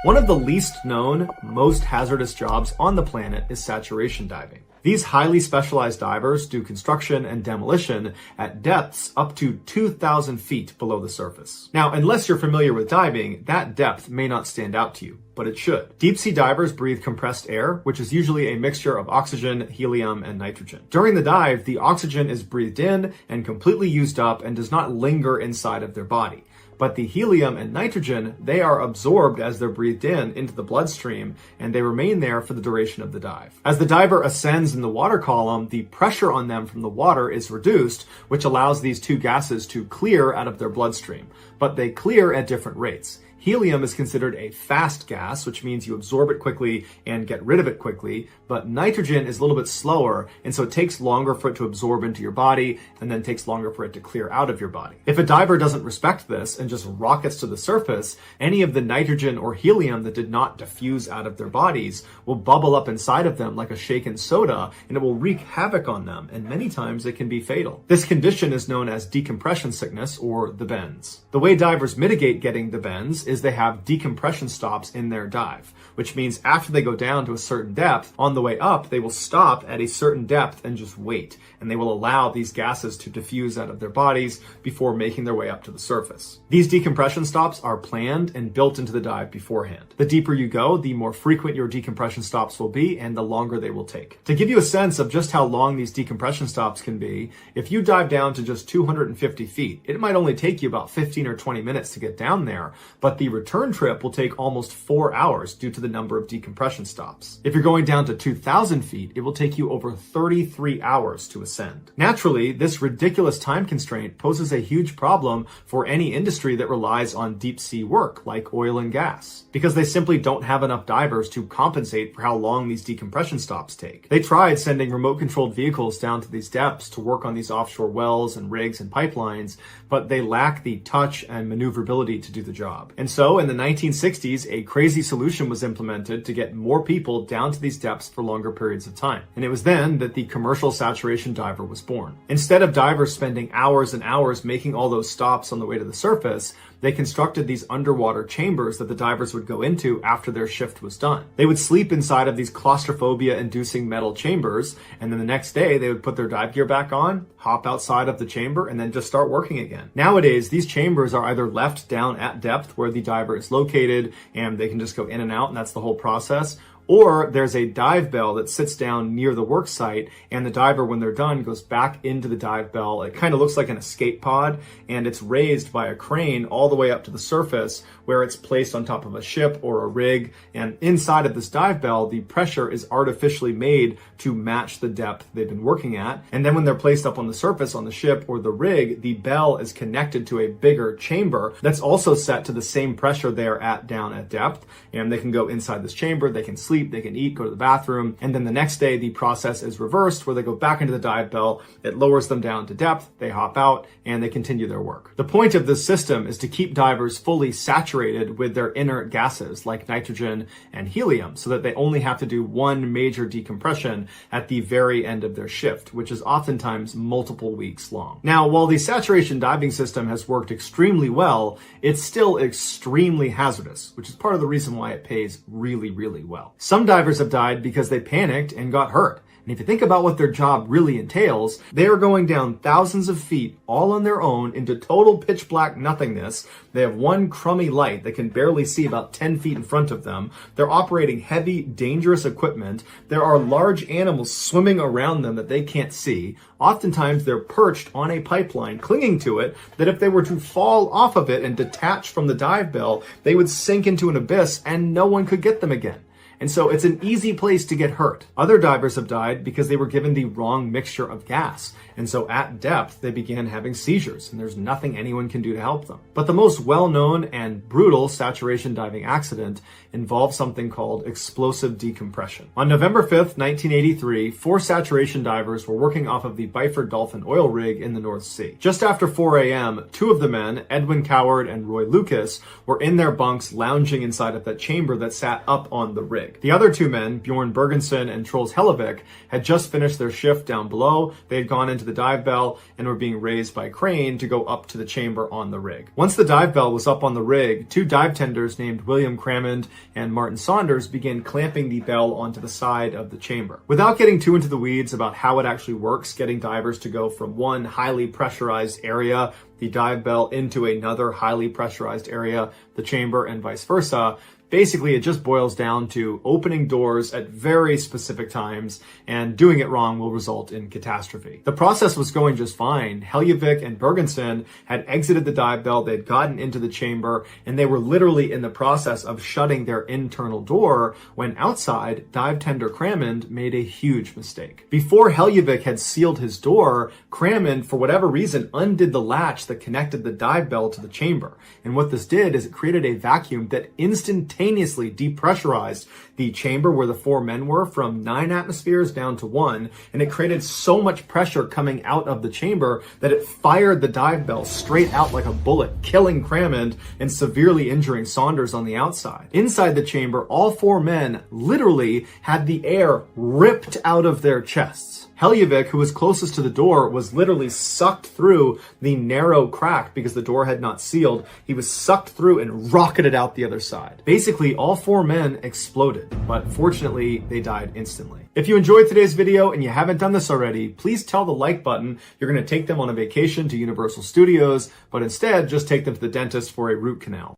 One of the least known, most hazardous jobs on the planet is saturation diving. These highly specialized divers do construction and demolition at depths up to 2,000 feet below the surface. Now, unless you're familiar with diving, that depth may not stand out to you, but it should. Deep sea divers breathe compressed air, which is usually a mixture of oxygen, helium, and nitrogen. During the dive, the oxygen is breathed in and completely used up and does not linger inside of their body. But the helium and nitrogen, they are absorbed as they're breathed in into the bloodstream, and they remain there for the duration of the dive. As the diver ascends in the water column, the pressure on them from the water is reduced, which allows these two gases to clear out of their bloodstream. But they clear at different rates. Helium is considered a fast gas, which means you absorb it quickly and get rid of it quickly, but nitrogen is a little bit slower, and so it takes longer for it to absorb into your body, and then takes longer for it to clear out of your body. If a diver doesn't respect this and just rockets to the surface, any of the nitrogen or helium that did not diffuse out of their bodies will bubble up inside of them like a shaken soda, and it will wreak havoc on them, and many times it can be fatal. This condition is known as decompression sickness, or the bends. The way divers mitigate getting the bends is they have decompression stops in their dive, which means after they go down to a certain depth, on the way up, they will stop at a certain depth and just wait, and they will allow these gases to diffuse out of their bodies before making their way up to the surface. These decompression stops are planned and built into the dive beforehand. The deeper you go, the more frequent your decompression stops will be and the longer they will take. To give you a sense of just how long these decompression stops can be, if you dive down to just 250 feet, it might only take you about 15 or 20 minutes to get down there, but the return trip will take almost 4 hours due to the number of decompression stops. If you're going down to 2,000 feet, it will take you over 33 hours to ascend. Naturally, this ridiculous time constraint poses a huge problem for any industry that relies on deep sea work, like oil and gas, because they simply don't have enough divers to compensate for how long these decompression stops take. They tried sending remote-controlled vehicles down to these depths to work on these offshore wells and rigs and pipelines, but they lack the touch and maneuverability to do the job. And so, in the 1960s, a crazy solution was implemented to get more people down to these depths for longer periods of time. And it was then that the commercial saturation diver was born. Instead of divers spending hours and hours making all those stops on the way to the surface, they constructed these underwater chambers that the divers would go into after their shift was done. They would sleep inside of these claustrophobia-inducing metal chambers, and then the next day they would put their dive gear back on, hop outside of the chamber, and then just start working again. Nowadays, these chambers are either left down at depth where the diver is located, and they can just go in and out, and that's the whole process, or there's a dive bell that sits down near the work site, and the diver, when they're done, goes back into the dive bell. It kind of looks like an escape pod, and it's raised by a crane all the way up to the surface, where it's placed on top of a ship or a rig. And inside of this dive bell, the pressure is artificially made to match the depth they've been working at. And then when they're placed up on the surface on the ship or the rig, the bell is connected to a bigger chamber that's also set to the same pressure they're at down at depth. And they can go inside this chamber, they can sleep, they can eat, go to the bathroom, and then the next day the process is reversed where they go back into the dive bell, it lowers them down to depth, they hop out, and they continue their work. The point of this system is to keep divers fully saturated with their inert gases like nitrogen and helium so that they only have to do one major decompression at the very end of their shift, which is oftentimes multiple weeks long. Now, while the saturation diving system has worked extremely well, it's still extremely hazardous, which is part of the reason why it pays really, really well. Some divers have died because they panicked and got hurt. And if you think about what their job really entails, they are going down thousands of feet all on their own into total pitch black nothingness. They have one crummy light that can barely see about 10 feet in front of them. They're operating heavy, dangerous equipment. There are large animals swimming around them that they can't see. Oftentimes they're perched on a pipeline, clinging to it, that if they were to fall off of it and detach from the dive bell, they would sink into an abyss and no one could get them again. And so it's an easy place to get hurt. Other divers have died because they were given the wrong mixture of gas. And so at depth, they began having seizures, and there's nothing anyone can do to help them. But the most well-known and brutal saturation diving accident involved something called explosive decompression. On November 5th, 1983, 4 saturation divers were working off of the Byford Dolphin oil rig in the North Sea. Just after 4 a.m., 2 of the men, Edwin Coward and Roy Lucas, were in their bunks lounging inside of that chamber that sat up on the rig. The other 2 men, Bjorn Bergensen and Troels Hellevik, had just finished their shift down below. They had gone into the dive bell and were being raised by crane to go up to the chamber on the rig. Once the dive bell was up on the rig, 2 dive tenders named William Crammond and Martin Saunders began clamping the bell onto the side of the chamber. Without getting too into the weeds about how it actually works, getting divers to go from one highly pressurized area, the dive bell, into another highly pressurized area, the chamber, and vice versa, basically, it just boils down to opening doors at very specific times, and doing it wrong will result in catastrophe. The process was going just fine. Hellevik and Bergensen had exited the dive bell, they'd gotten into the chamber, and they were literally in the process of shutting their internal door when outside, dive tender Crammond made a huge mistake. Before Hellevik had sealed his door, Crammond, for whatever reason, undid the latch that connected the dive bell to the chamber. And what this did is it created a vacuum that instantaneously depressurized the chamber where the 4 men were from 9 atmospheres down to 1, and it created so much pressure coming out of the chamber that it fired the dive bell straight out like a bullet, killing Crammond and severely injuring Saunders on the outside. Inside the chamber, all 4 men literally had the air ripped out of their chests. Hellevik, who was closest to the door, was literally sucked through the narrow crack because the door had not sealed. He was sucked through and rocketed out the other side. Basically, all 4 men exploded, but fortunately, they died instantly. If you enjoyed today's video and you haven't done this already, please tell the like button you're going to take them on a vacation to Universal Studios, but instead just take them to the dentist for a root canal.